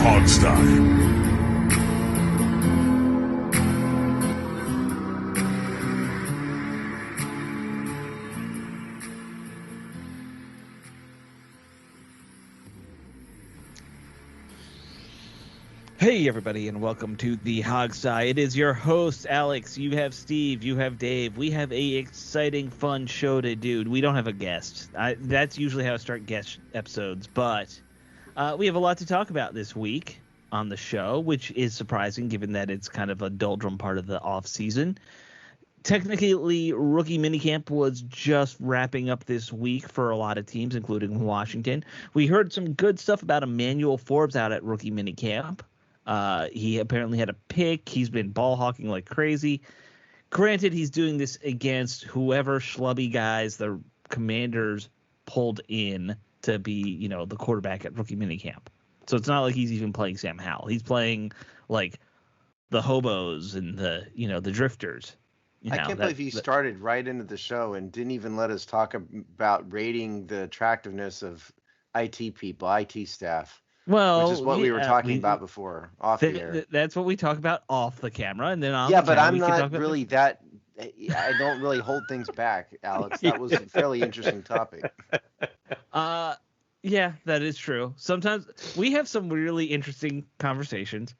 Hogstye. Hey, everybody, and welcome to the Hogstye. It is your host, Alex. You have Steve. You have Dave. We have a exciting, fun show to do. We don't have a guest. That's usually how I start guest episodes, but we have a lot to talk about this week on the show, which is surprising given that it's kind of a doldrum part of the off season. Technically, rookie minicamp was just wrapping up this week for a lot of teams, including Washington. We heard some good stuff about Emmanuel Forbes out at rookie minicamp. He apparently had a pick. He's been ball hawking like crazy. Granted, he's doing this against whoever schlubby guys the Commanders pulled in to be, the quarterback at rookie minicamp. So it's not like he's even playing Sam Howell. He's playing like the hobos and the drifters. I can't believe he started right into the show and didn't even let us talk about rating the attractiveness of IT people, IT staff. Well, which is what we were talking about before off the air. That's what we talk about off the camera, and then on yeah, the but camera, I'm not really that. I don't really hold things back, Alex. That was a fairly interesting topic. Yeah, that is true. Sometimes we have some really interesting conversations.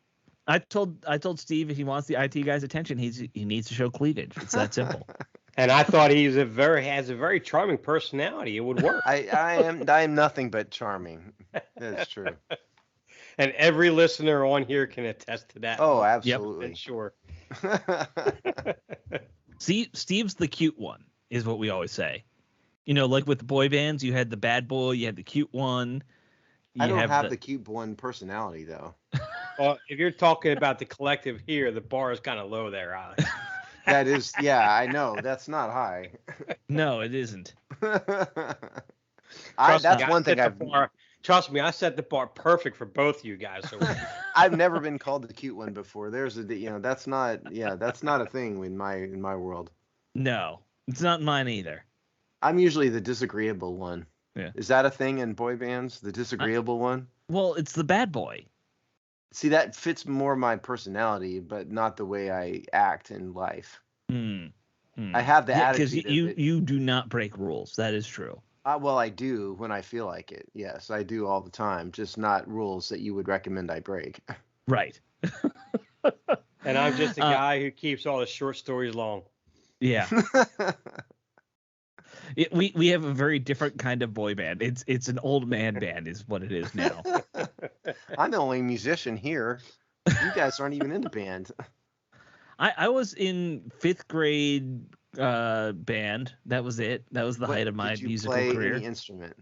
I told Steve if he wants the IT guy's attention, he needs to show cleavage. It's that simple. And I thought has a very charming personality. It would work. I am nothing but charming. That's true. And every listener on here can attest to that. Oh, absolutely. Yep, sure. See, Steve's the cute one, is what we always say. Like with the boy bands, you had the bad boy, you had the cute one. I don't have the cute one personality, though. Well, if you're talking about the collective here, the bar is kind of low there, Alex. That is, yeah, I know. That's not high. No, it isn't. That's one thing Trust me, I set the bar perfect for both you guys. So I've never been called the cute one before. There's that's not a thing in my world. No, it's not mine either. I'm usually the disagreeable one. Yeah. Is that a thing in boy bands? The disagreeable one? Well, it's the bad boy. See, that fits more my personality, but not the way I act in life. I have the attitude. Because you do not break rules. That is true. Well, I do when I feel like it. Yes, I do all the time. Just not rules that you would recommend I break. Right. And I'm just a guy who keeps all the short stories long. Yeah. We have a very different kind of boy band. It's an old man band is what it is now. I'm the only musician here. You guys aren't even in the band. I was in 5th grade band. That was it. That was the height of my musical career. Did you play any instrument?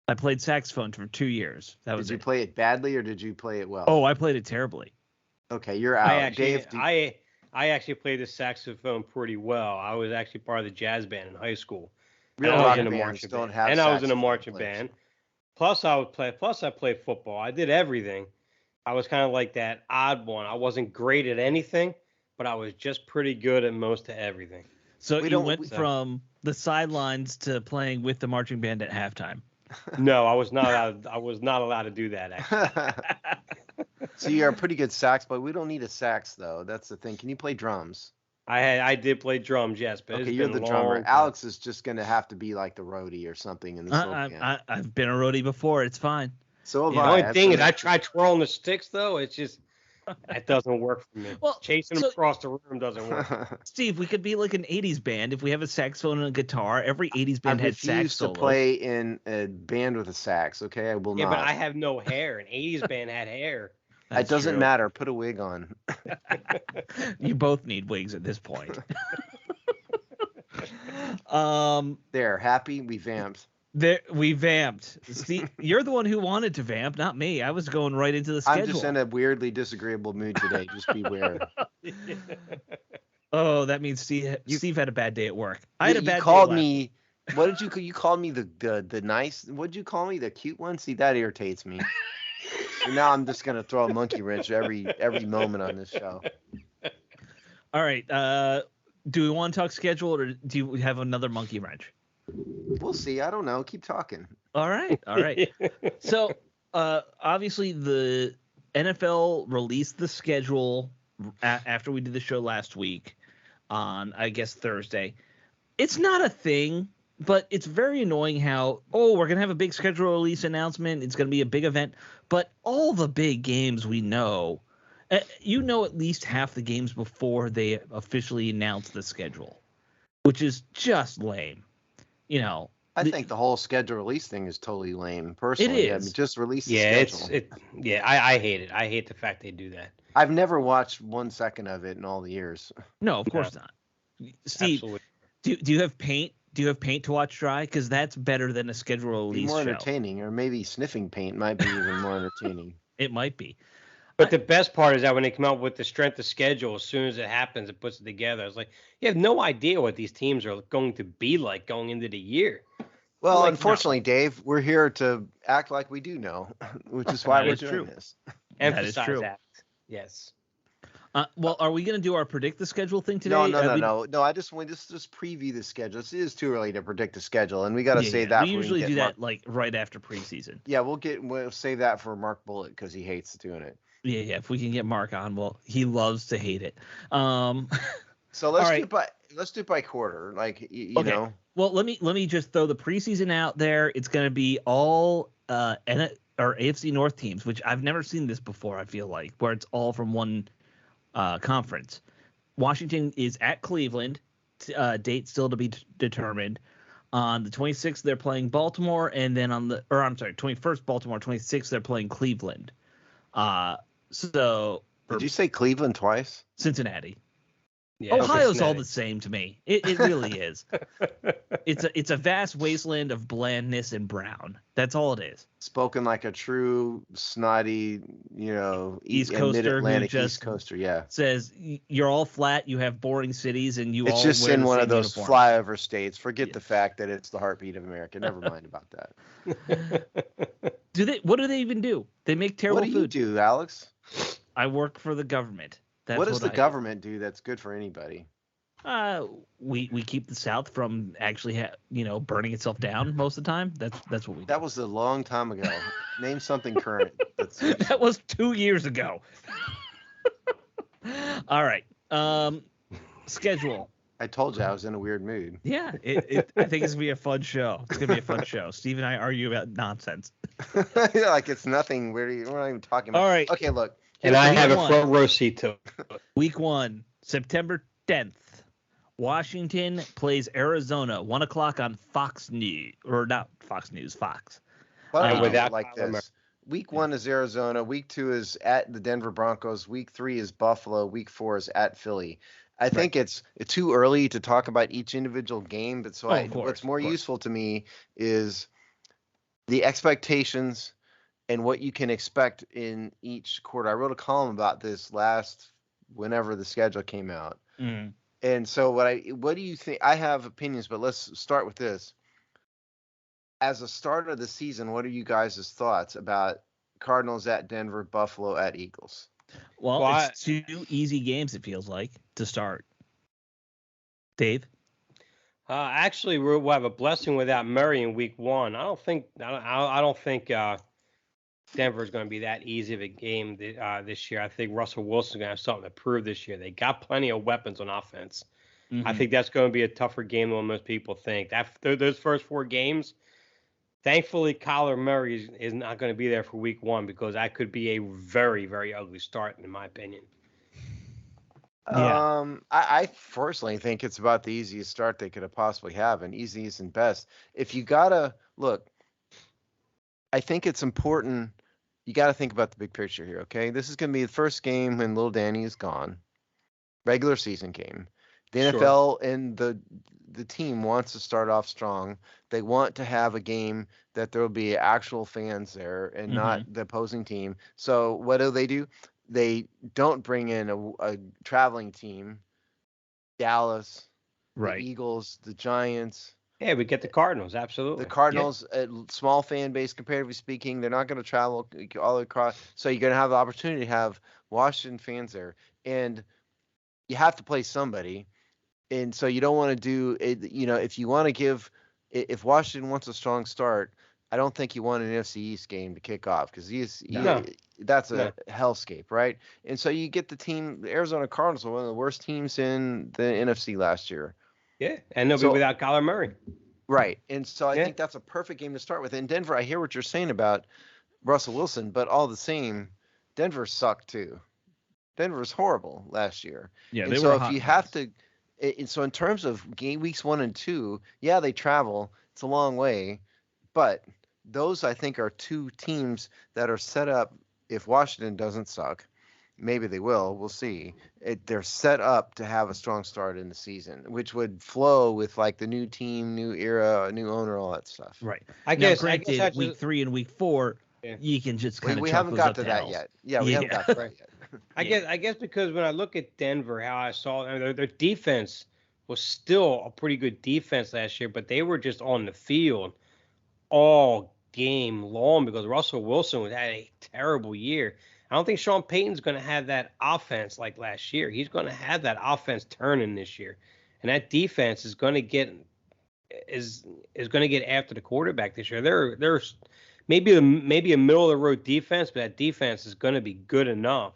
I played saxophone for 2 years. Did you play it badly or did you play it well? Oh, I played it terribly. Okay, you're out. Dave, I actually played the saxophone pretty well. I was actually part of the jazz band in high school. Real rock bands don't have. And I was in a marching band. Plus I played football. I did everything. I was kind of like that odd one. I wasn't great at anything, but I was just pretty good at most of everything. So you went from the sidelines to playing with the marching band at halftime. No, I was not allowed to do that, actually. So you're a pretty good sax, but we don't need a sax though. That's the thing. Can you play drums? I did play drums, yes, but okay, you're the drummer. Alex is just gonna have to be like the roadie or something in this band. I've been a roadie before. It's fine. So the only thing is, I tried twirling the sticks though. It's just that doesn't work for me. Well, chasing them across the room doesn't work. Steve, we could be like an '80s band if we have a saxophone and a guitar. Every '80s band had sax solos. To play in a band with a sax. Okay, I will not. Yeah, but I have no hair. An '80s band had hair. It doesn't matter. Put a wig on. You both need wigs at this point. There, happy? We vamped. We vamped. Steve, you're the one who wanted to vamp, not me. I was going right into the schedule. I'm just in a weirdly disagreeable mood today. Just beware. Oh, that means Steve had a bad day at work. I had a bad day. You called me. What did you call me? The nice. What did you call me? The cute one? See, that irritates me. And now I'm just gonna throw a monkey wrench every moment on this show. All right. Do we want to talk schedule, or do you have another monkey wrench? We'll see. I don't know. Keep talking. All right. So, obviously the NFL released the schedule after we did the show last week on, I guess, Thursday. It's not a thing, but it's very annoying how, we're going to have a big schedule release announcement. It's going to be a big event. But all the big games we know, at least half the games before they officially announce the schedule, which is just lame. I think the whole schedule release thing is totally lame. Personally, It I is. mean, just release the schedule. I hate it. I hate the fact they do that. I've never watched 1 second of it in all the years. No, of course not. Steve, do you have Paint? Do you have Paint to watch dry? Because that's better than a schedule release more show. Entertaining, or maybe Sniffing Paint might be even more entertaining. It might be. But the best part is that when they come out with the strength of schedule, as soon as it happens, it puts it together. It's like you have no idea what these teams are going to be like going into the year. Well, unfortunately, Dave, we're here to act like we do know, which is why we're doing this. Emphasize that. Yes. Well, are we going to do our predict the schedule thing today? No. I just want to just preview the schedule. It is too early to predict the schedule, and we got to save that. We usually do that like right after preseason. Yeah, we'll save that for Mark Bullitt because he hates doing it. Yeah. If we can get Mark on, well, he loves to hate it. So let's do it by quarter, like you know. Well, let me just throw the preseason out there. It's going to be all AFC North teams, which I've never seen this before. I feel like where it's all from one conference. Washington is at Cleveland. Date still to be determined. On the 26th, they're playing Baltimore, and then 21st Baltimore, 26th they're playing Cleveland. Did you say Cleveland twice? Cincinnati. Yeah, Ohio's all the same to me. It really is. It's a vast wasteland of blandness and brown. That's all it is. Spoken like a true snotty, East Coaster Mid-Atlantic who just East Coaster. Yeah, says you're all flat. You have boring cities, and it's all just wear in the one same of those uniform. flyover states. Forget the fact that it's the heartbeat of America. Never mind about that. What do they even do? They make terrible food. What do you do, Alex? I work for the government. What does the government do that's good for anybody? We keep the South from actually burning itself down most of the time. That's what we do. That was a long time ago. Name something current. That was 2 years ago. All right. Schedule. I told you I was in a weird mood. Yeah, I think it's gonna be a fun show. It's gonna be a fun show. Steve and I argue about nonsense. Like it's nothing. We're not even talking about. All right. Okay, look. And I have a front row seat to it. Week 1, September 10th. Washington plays Arizona, 1:00 on Fox News, or not Fox News, Fox. Without like this. Week 1 is Arizona. Week 2 is at the Denver Broncos. Week 3 is Buffalo. Week 4 is at Philly. I think it's too early to talk about each individual game, but what's more useful to me is the expectations and what you can expect in each quarter. I wrote a column about this whenever the schedule came out. Mm. And so what do you think? I have opinions, but let's start with this. As a start of the season, what are you guys' thoughts about Cardinals at Denver, Buffalo at Eagles? Well, it's 2 easy games, it feels like, to start. Dave? Actually, we'll have a blessing without Murray in week 1. I don't think Denver is going to be that easy of a game this year. I think Russell Wilson's going to have something to prove this year. They got plenty of weapons on offense. Mm-hmm. I think that's going to be a tougher game than most people think. Those first 4 games, thankfully, Kyler Murray is not going to be there for week 1 because that could be a very, very ugly start, in my opinion. Yeah. I personally think it's about the easiest start they could have possibly have, and easiest and best. If you gotta look, I think it's important. You got to think about the big picture here, okay? This is going to be the first game when Little Danny is gone. Regular season game. The NFL and the team wants to start off strong. They want to have a game that there will be actual fans there and not the opposing team. So what do? They don't bring in a traveling team. Dallas, the Eagles, the Giants. Yeah, we get the Cardinals, absolutely. The Cardinals, a small fan base, comparatively speaking, they're not going to travel all across. So you're going to have the opportunity to have Washington fans there. And you have to play somebody. And so you don't want to do it, if you want to if Washington wants a strong start, I don't think you want an NFC East game to kick off because No. that's a No. hellscape, right? And so you get the Arizona Cardinals were one of the worst teams in the NFC last year. Yeah, and they'll be So without Kyler Murray. right, and so I Yeah. think that's a perfect game to start with. In Denver, I hear what you're saying about Russell Wilson, but all the same, Denver sucked too. Denver was horrible last year, Yeah, and they were so a if hot you have mess. to, and so in terms of game weeks 1 and 2, yeah, they travel. It's a long way, but those I think are two teams that are set up. If Washington doesn't suck, maybe they will. We'll see. They're set up to have a strong start in the season, which would flow with like the new team, new era, new owner, all that stuff. Right. I Now, guess granted, that's week just 3 and week 4, yeah. you can just kind of We chalk haven't those got up to to that L's. yet. Yeah, we haven't got to that yet. I guess because when I look at Denver, how I saw their defense was still a pretty good defense last year, but they were just on the field all game long because Russell Wilson had a terrible year. I don't think Sean Payton's going to have that offense like last year. He's going to have that offense turning this year, and that defense is going to get after the quarterback this year. They're maybe a middle of the road defense, but that defense is going to be good enough,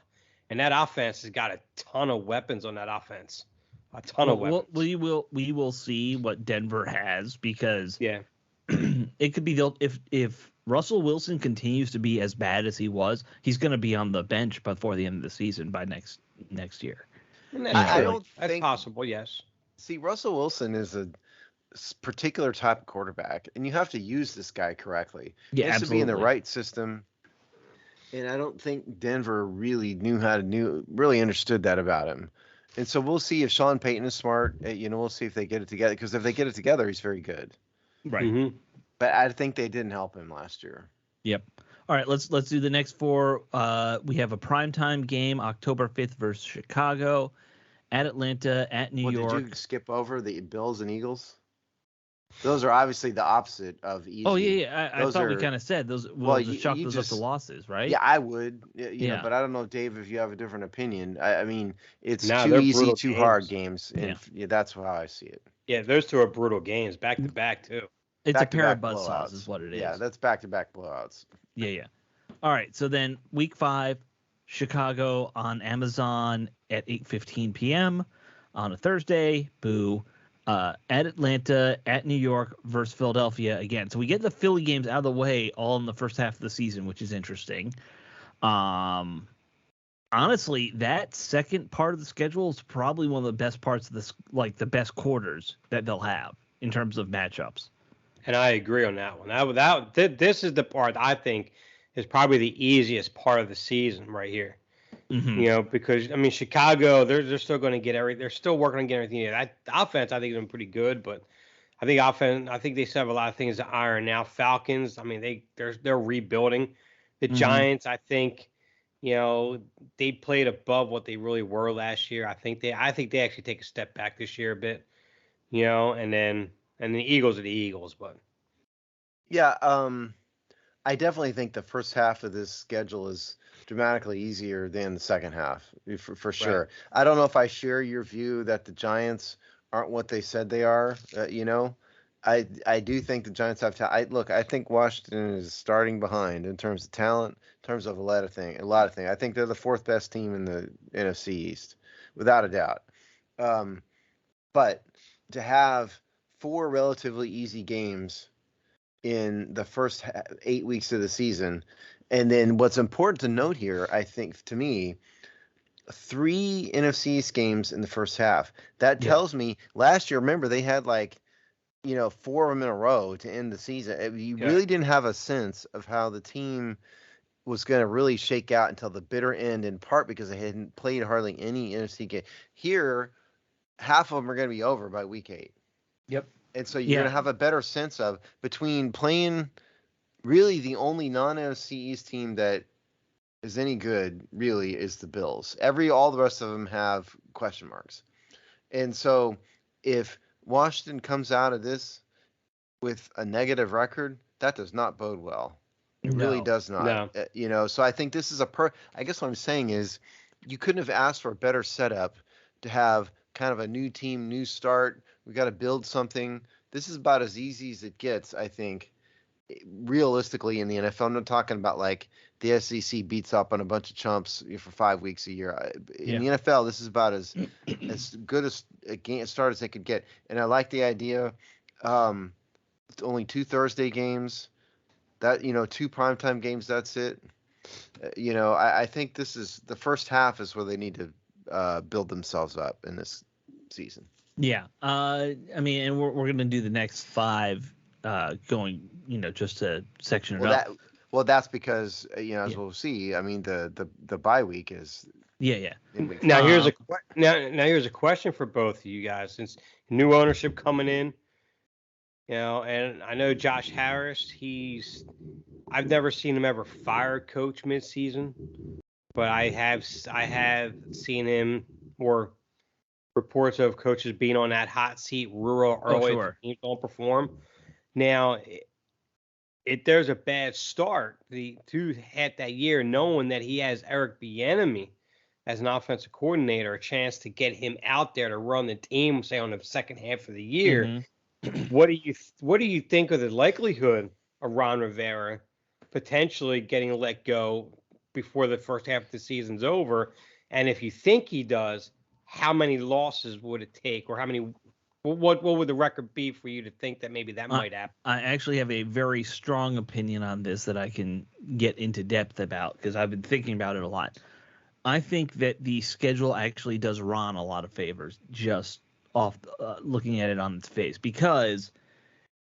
and that offense has got a ton of weapons on that offense, a ton of Well, weapons. we will see what Denver has because Yeah. it could be if Russell Wilson continues to be as bad as he was, he's going to be on the bench before the end of the season by next year. And You that's know, I true. like don't That's think. possible, yes. See, Russell Wilson is a particular type of quarterback, and you have to use this guy correctly. He yeah, has to be in the absolutely. right system, and I don't think Denver really really understood that about him. And so we'll see if Sean Payton is smart. We'll see if they get it together. Because if they get it together, he's very good. Right. Mm-hmm. But I think they didn't help him last year. Yep. All right, let's do the next 4. We have a primetime game, October 5th versus Chicago, at Atlanta, at New Well, York. did you skip over the Bills and Eagles? Those are obviously the opposite of easy. Oh yeah. I Those thought we are kind of said those. well, We'll just chalk you those up to just losses, right? yeah, I would, Yeah. but I don't know, Dave, if you have a different opinion. I mean, it's No, too they're easy, brutal too hard games. games, and that's how I see it. Yeah, those two are brutal games, back to back too. It's a pair of Back-to-back buzzsaws, is blowouts. what it is. Yeah, that's back-to-back blowouts. Yeah. All right, so then week 5, Chicago on Amazon at 8:15 p.m. on a Thursday. Boo. At Atlanta, at New York versus Philadelphia again. So we get the Philly games out of the way all in the first half of the season, which is interesting. Honestly, that second part of the schedule is probably one of the best parts of this, like the best quarters that they'll have in terms of matchups. And I agree on that one. This is the part I think is probably the easiest part of the season right here. Mm-hmm. Because I mean Chicago, they're still going to get they're still working on getting everything. That offense, I think, has been pretty good, but I think they still have a lot of things to iron now. Falcons, I mean, they're rebuilding. The Mm-hmm. Giants, I think, they played above what they really were last year. I think they actually take a step back this year a bit, and the Eagles are the Eagles, but Yeah, I definitely think the first half of this schedule is dramatically easier than the second half, for sure. Right. I don't know if I share your view that the Giants aren't what they said they are. I do think the Giants have talent. I think Washington is starting behind in terms of talent, in terms of a lot of things. I think they're the 4th best team in the NFC East, without a doubt. But to have 4 relatively easy games in the first 8 weeks of the season, and then what's important to note here, I think, to me, 3 NFC East games in the first half. That tells me last year, remember, they had 4 of them in a row to end the season. You really didn't have a sense of how the team was going to really shake out until the bitter end, in part because they hadn't played hardly any NFC game. Here, half of them are going to be over by week 8. Yep. And so you're going to have a better sense of between playing really the only non-NFC East team that is any good really is the Bills. All the rest of them have question marks. And so if Washington comes out of this with a negative record, that does not bode well. It really does not. No. So I think this is I guess what I'm saying is you couldn't have asked for a better setup to have kind of a new team, new start. We got to build something. This is about as easy as it gets, I think. realistically in the NFL, I'm not talking about like the SEC beats up on a bunch of chumps for 5 weeks a year. In the NFL, this is about as good as a game start as they could get. And I like the idea. Only 2 Thursday games. That 2 primetime games. That's it. I think this is the first half is where they need to build themselves up in this season. Yeah. I mean, and we're going to do the next 5 going, just to section it up. That's because as we'll see. I mean, the bye week is. Yeah. Now here's a question for both of you guys, since new ownership coming in. And I know Josh Harris. I've never seen him ever fire a coach midseason, but I have seen him, or reports of coaches being on that hot seat real early. Sure. If teams don't perform. Now, if there's a bad start to head that year, knowing that he has Eric Bieniemy as an offensive coordinator, a chance to get him out there to run the team, say on the second half of the year. Mm-hmm. What do you think of the likelihood of Ron Rivera potentially getting let go before the first half of the season's over? And if you think he does, how many losses would it take, or what would the record be for you to think that maybe that might happen? I actually have a very strong opinion on this that I can get into depth about, because I've been thinking about it a lot. I think that the schedule actually does Ron a lot of favors, just off looking at it on its face. Because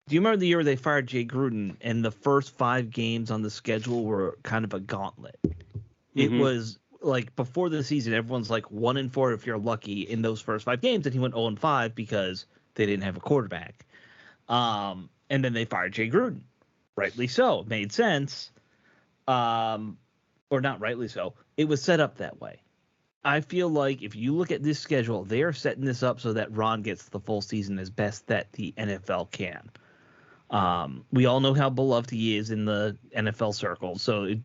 do you remember the year they fired Jay Gruden and the first 5 games on the schedule were kind of a gauntlet? Mm-hmm. It was like before the season, everyone's like 1-4 if you're lucky in those first 5 games, and he went 0-5 because they didn't have a quarterback. And then they fired Jay Gruden, rightly so. It made sense, or not rightly so. It was set up that way. I feel like if you look at this schedule, they are setting this up so that Ron gets the full season as best that the NFL can. We all know how beloved he is in the NFL circle, so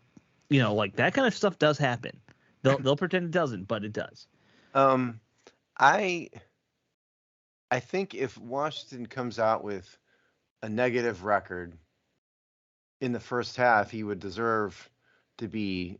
like that kind of stuff does happen. They'll pretend it doesn't, but it does. I think if Washington comes out with a negative record in the first half, he would deserve to be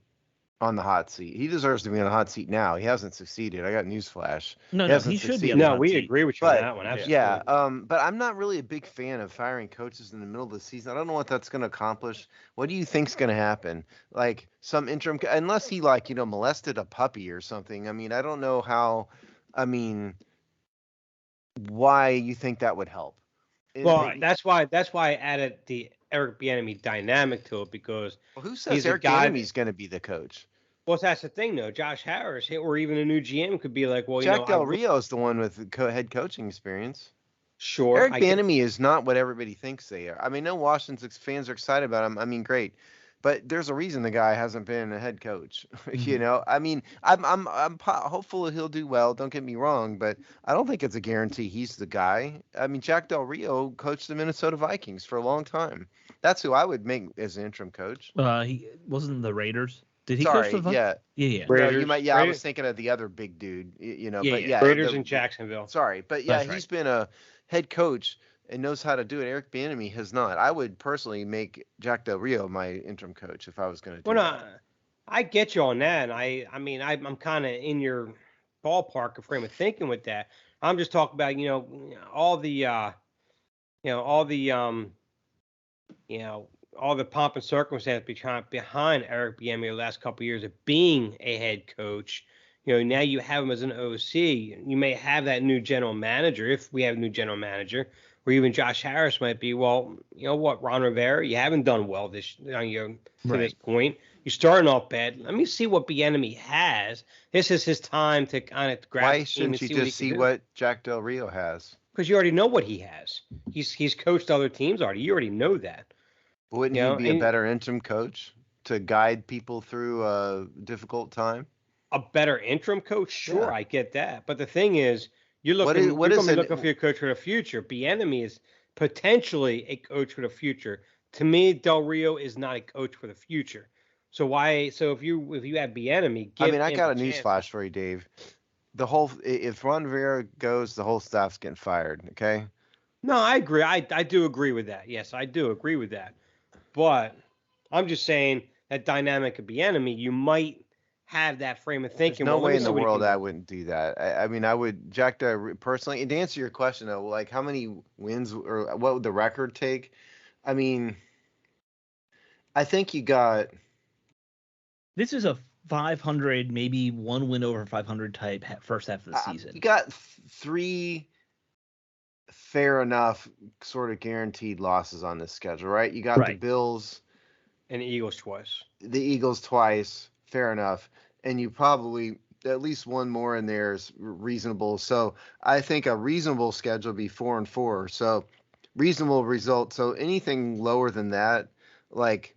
on the hot seat. He deserves to be on the hot seat now. He hasn't succeeded. I got newsflash. No, he should be on the hot seat. Agree with you on that one. Absolutely. Yeah, but I'm not really a big fan of firing coaches in the middle of the season. I don't know what that's going to accomplish. What do you think's going to happen? Like some interim, unless he molested a puppy or something. I mean, I don't know how. I mean, why you think that would help? That's why I added the Eric Bieniemy dynamic to it, because who says Eric Bieniemy's going to be the coach? Well, that's the thing, though. Josh Harris, or even a new GM, could be like, well, Jack Del Rio is the one with head coaching experience. Sure. Eric Bieniemy is not what everybody thinks they are. I mean, no Washington fans are excited about him. I mean, great. But there's a reason the guy hasn't been a head coach. I mean, I'm hopeful he'll do well. Don't get me wrong, but I don't think it's a guarantee he's the guy. I mean, Jack Del Rio coached the Minnesota Vikings for a long time. That's who I would make as an interim coach. He wasn't the Raiders. Did he coach the Vikings? Yeah. Raiders, no, I was thinking of the other big dude. Raiders in Jacksonville. Sorry, but he's been a head coach and knows how to do it. Eric Bieniemy has not. I would personally make Jack Del Rio my interim coach if I was going to do that. I get you on that. I mean, I'm kind of in your ballpark of frame of thinking with that. I'm just talking about, all the pomp and circumstance behind Eric Bieniemy the last couple of years of being a head coach. Now you have him as an OC. You may have that new general manager, if we have a new general manager, or even Josh Harris might be. Well, you know what, Ron Rivera, you haven't done well to this point. You're starting off bad. Let me see what Bieniemy has. This is his time to kind of grab. Why shouldn't you just see what Jack Del Rio has? Because you already know what he has. He's coached other teams already. You already know that. Wouldn't he be a better interim coach to guide people through a difficult time? A better interim coach? Sure, I get that. But the thing is, you're looking for your coach for the future. Bieniemy is potentially a coach for the future. To me, Del Rio is not a coach for the future. So why? So if you have Bieniemy, I got a newsflash for you, Dave. If Ron Rivera goes, the whole staff's getting fired. Okay. No, I agree. I do agree with that. Yes, I do agree with that. but I'm just saying that dynamic of Bieniemy, you might have that frame of There's thinking. no Well, let way me in see the what he world can I do. wouldn't do that. I mean, I would, Jack, personally, and to answer your question, though, like how many wins or what would the record take? I mean, I think you got, This is a 500, maybe one win over 500 type first half of the you season. got three fair enough sort of guaranteed losses on this schedule, right? You got the Right. Bills, And the Eagles twice. the Eagles twice, fair enough, and you probably at least one more in there is reasonable. So I think a reasonable schedule would be 4-4. So reasonable result. So anything lower than that, like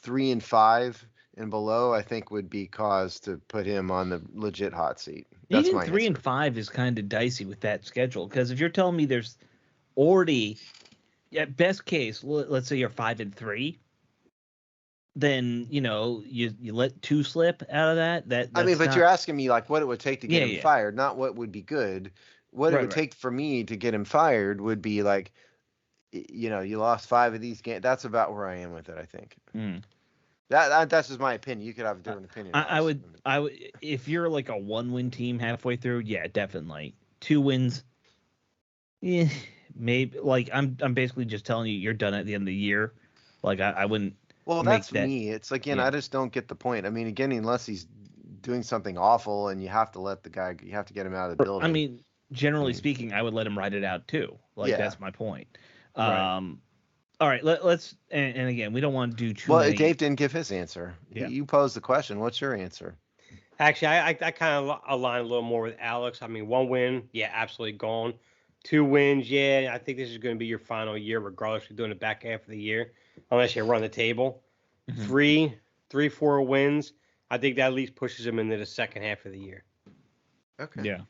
3-5 and below, I think would be cause to put him on the legit hot seat. That's Even my 3 answer. and 5 is kind of dicey with that schedule, because if you're telling me there's already, at best case, let's say you're 5-3, then you let 2 slip out of that. I mean, That's but not. you're asking me like what it would take to get Yeah, him yeah. fired, not what would be good. What it Right, would right. take for me to get him fired would be like, you lost 5 of these games. That's about where I am with it, I think. Mm. That's just my opinion. You could have a different opinion. I would if you're like a 1-win team halfway through, yeah, definitely. 2 wins, yeah, maybe. Like I'm basically just telling you you're done at the end of the year. Like I wouldn't Well, make that's that. me. It's again, Yeah. I just don't get the point. I mean, again, unless he's doing something awful, and you have to let the guy, you have to get him out of the building. I mean, generally speaking, I would let him ride it out too. Like Yeah. that's my point. Right. All right, let's and again, we don't want to do too Well, many. Dave didn't give his answer. Yeah. You posed the question. What's your answer? Actually, I kind of align a little more with Alex. I mean, 1 win, yeah, absolutely gone. 2 wins, yeah, I think this is going to be your final year, regardless of doing the back half of the year, unless you run the table. Mhm. 4 wins, I think that at least pushes him into the second half of the year. Okay. Yeah.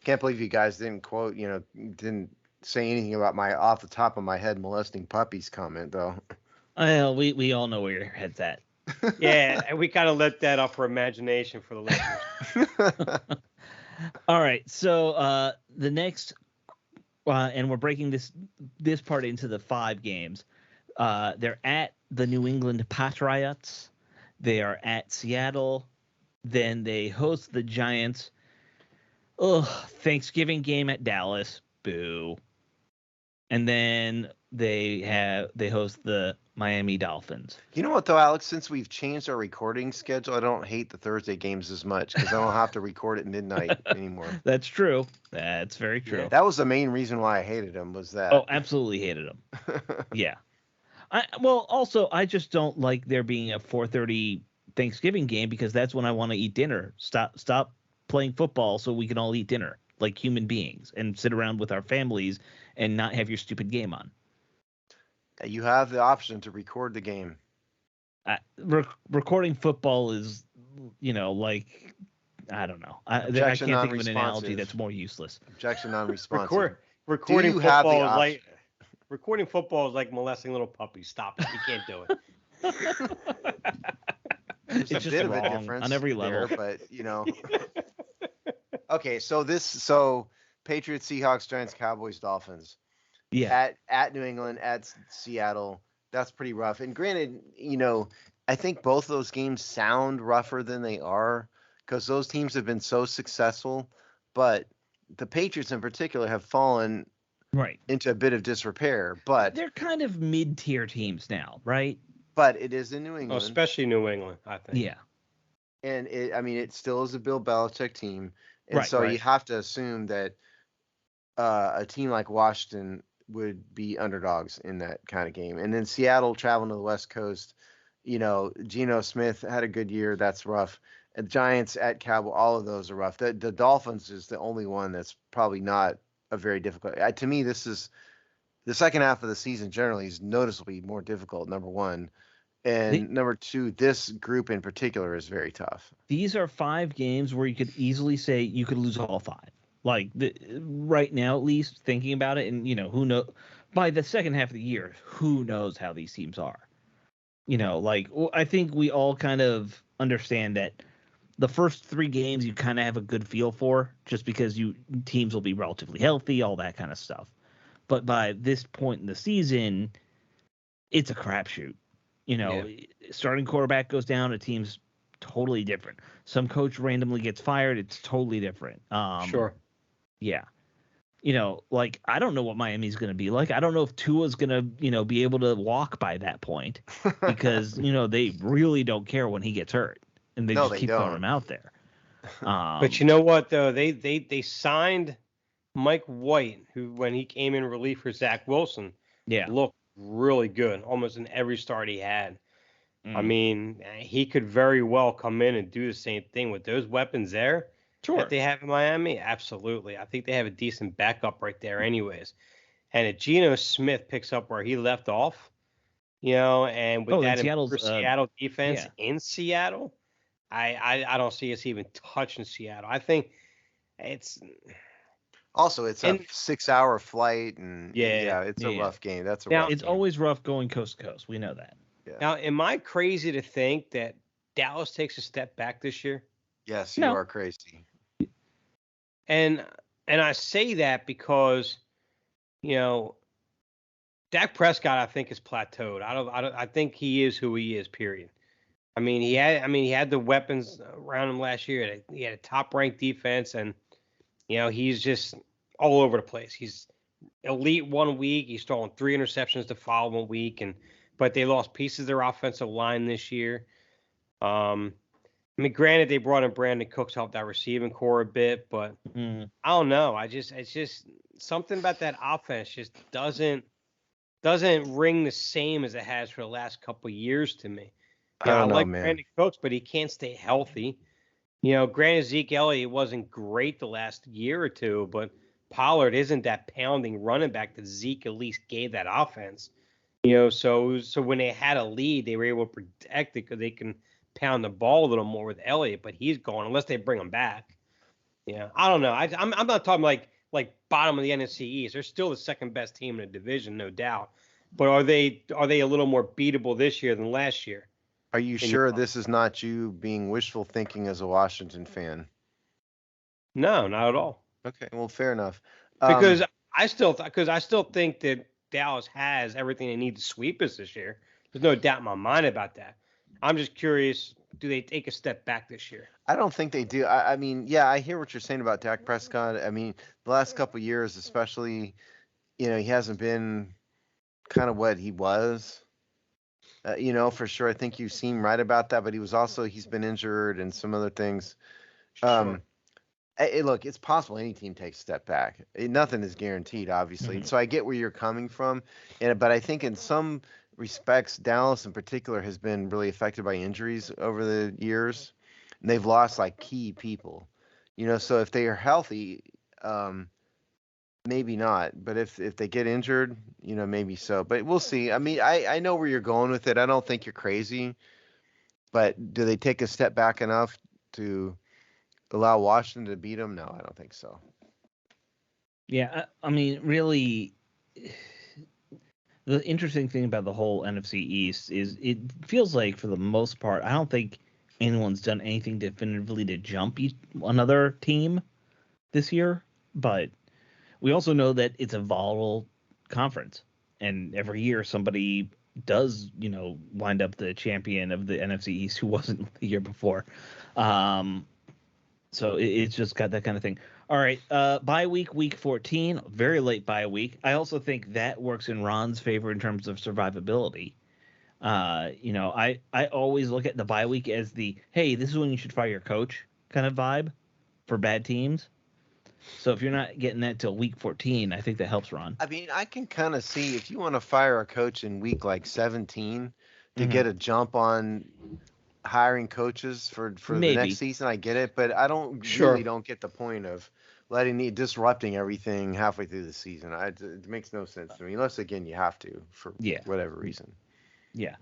Can't believe you guys didn't quote, didn't say anything about my off the top of my head molesting puppies comment though. Well, we all know where your head's at. Yeah, and we kind of let that up for imagination for the listeners. All right, so the next, and we're breaking this part into the 5 games. They're at the New England Patriots. They are at Seattle. Then they host the Giants. Ugh, Thanksgiving game at Dallas. Boo. And then they host the Miami Dolphins. You know what though, Alex? Since we've changed our recording schedule, I don't hate the Thursday games as much because I don't have to record at midnight anymore. That's true. That's very true. Yeah. That was the main reason why I hated him. Was that? Oh, absolutely hated them. Yeah. Also, I just don't like there being a 4:30 Thanksgiving game because that's when I want to eat dinner. Stop playing football so we can all eat dinner like human beings and sit around with our families and not have your stupid game on. You have the option to record the game. Recording football is, like, I don't know. I Objection can't think of an analogy non-responsive. that's more useless. Objection non-responsive. Recording Do you have the football is option? like recording football is like molesting little puppies. Stop it. You can't do it. There's It's a just bit of a wrong difference on every level. there, but Okay, so Patriots, Seahawks, Giants, Cowboys, Dolphins. Yeah. At New England, at Seattle. That's pretty rough. And granted, I think both those games sound rougher than they are because those teams have been so successful, but the Patriots in particular have fallen Right. into a bit of disrepair. But They're kind of mid-tier teams now, right? but it is in New England. Especially New England, I think. Yeah. And it still is a Bill Belichick team. And Right, so right. you have to assume that a team like Washington would be underdogs in that kind of game. And then Seattle traveling to the West Coast, Geno Smith had a good year. That's rough. And Giants at Cowboy, all of those are rough. The Dolphins is the only one that's probably not a very difficult. To me, this is the second half of the season generally is noticeably more difficult, number one. And number two, this group in particular is very tough. These are 5 games where you could easily say you could lose all 5. Like right now, at least thinking about it, and who knows by the second half of the year, who knows how these teams are. I think we all kind of understand that the first 3 games you kind of have a good feel for, just because teams will be relatively healthy, all that kind of stuff. But by this point in the season, it's a crapshoot. Starting quarterback goes down, a team's totally different. Some coach randomly gets fired, it's totally different. Sure. Yeah. I don't know what Miami's going to be like. I don't know if Tua's going to, be able to walk by that point because, they really don't care when he gets hurt and they keep throwing him out there. But you know what, though? They signed Mike White, who, when he came in relief for Zach Wilson, looked really good almost in every start he had. I mean, he could very well come in and do the same thing with those weapons there that they have in Miami. Absolutely. I think they have a decent backup right there anyways. And if Geno Smith picks up where he left off, and with that Seattle defense in Seattle, I don't see us even touching Seattle. I think it's also it's a 6-hour flight, and it's a rough game. That's a rough it's game. Always rough going coast to coast. We know that. Yeah. Now, am I crazy to think that Dallas takes a step back this year? Yes, you are crazy. And I say that because, Dak Prescott, I think, is plateaued. I think he is who he is. Period. I mean, he had the weapons around him last year. He had a top-ranked defense, and he's just all over the place. He's elite one week. He's throwing 3 interceptions the following week, but they lost pieces of their offensive line this year. Granted, they brought in Brandon Cooks to help that receiving core a bit, but I don't know. It's just something about that offense just doesn't ring the same as it has for the last couple of years to me. I like Brandon Cooks, but he can't stay healthy. Granted, Zeke Elliott wasn't great the last year or two, but Pollard isn't that pounding running back that Zeke at least gave that offense. So when they had a lead, they were able to protect it because they can pound the ball a little more with Elliott, but he's gone unless they bring him back. I don't know. I'm not talking like bottom of the NFC East. They're still the second best team in the division, no doubt. But are they a little more beatable this year than last year? Are you sure this is not you being wishful thinking as a Washington fan? No, not at all. Okay, well, fair enough. Because I still think that Dallas has everything they need to sweep us this year. There's no doubt in my mind about that. I'm just curious, do they take a step back this year? I don't think they do. I mean, I hear what you're saying about Dak Prescott. I mean, the last couple of years, especially, he hasn't been kind of what he was. For sure. I think you seem right about that, but he's been injured and some other things. Sure. Look, it's possible any team takes a step back. Nothing is guaranteed, obviously. So I get where you're coming from, but I think in some respects, Dallas in particular has been really affected by injuries over the years, and they've lost like key people. So if they are healthy, maybe not. But if they get injured, maybe so. But we'll see. I mean, I know where you're going with it. I don't think you're crazy, but do they take a step back enough to allow Washington to beat them? No, I don't think so. Yeah, I mean, really, the interesting thing about the whole NFC East is it feels like, for the most part, I don't think anyone's done anything definitively to jump another team this year. But we also know that it's a volatile conference, and every year somebody does, wind up the champion of the NFC East who wasn't the year before. So it's just got that kind of thing. All right, bye week 14, very late bye week. I also think that works in Ron's favor in terms of survivability. I always look at the bye week as the, hey, this is when you should fire your coach kind of vibe for bad teams. So if you're not getting that till week 14, I think that helps Ron. I mean, I can kind of see if you want to fire a coach in week like 17 to get a jump on hiring coaches for the next season, I get it, but I really don't get the point of disrupting everything halfway through the season. It makes no sense to me, unless again you have to for whatever reason. Yeah.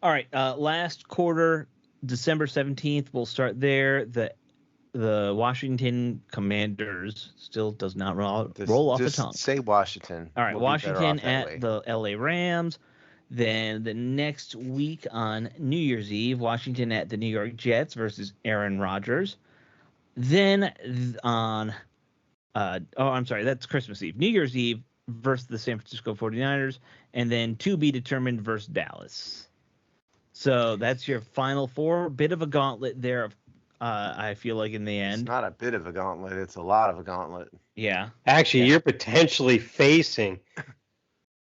All right. Last quarter, December 17th, we'll start there. The Washington Commanders still does not roll off the tongue. Say Washington. All right, Washington at the LA Rams. Then the next week on New Year's Eve, Washington at the New York Jets versus Aaron Rodgers. Then on, I'm sorry, that's Christmas Eve. New Year's Eve versus the San Francisco 49ers. And then to be determined versus Dallas. So that's your final four. Bit of a gauntlet there. I feel like in the end. It's not a bit of a gauntlet. It's a lot of a gauntlet. Yeah. Actually, you're potentially facing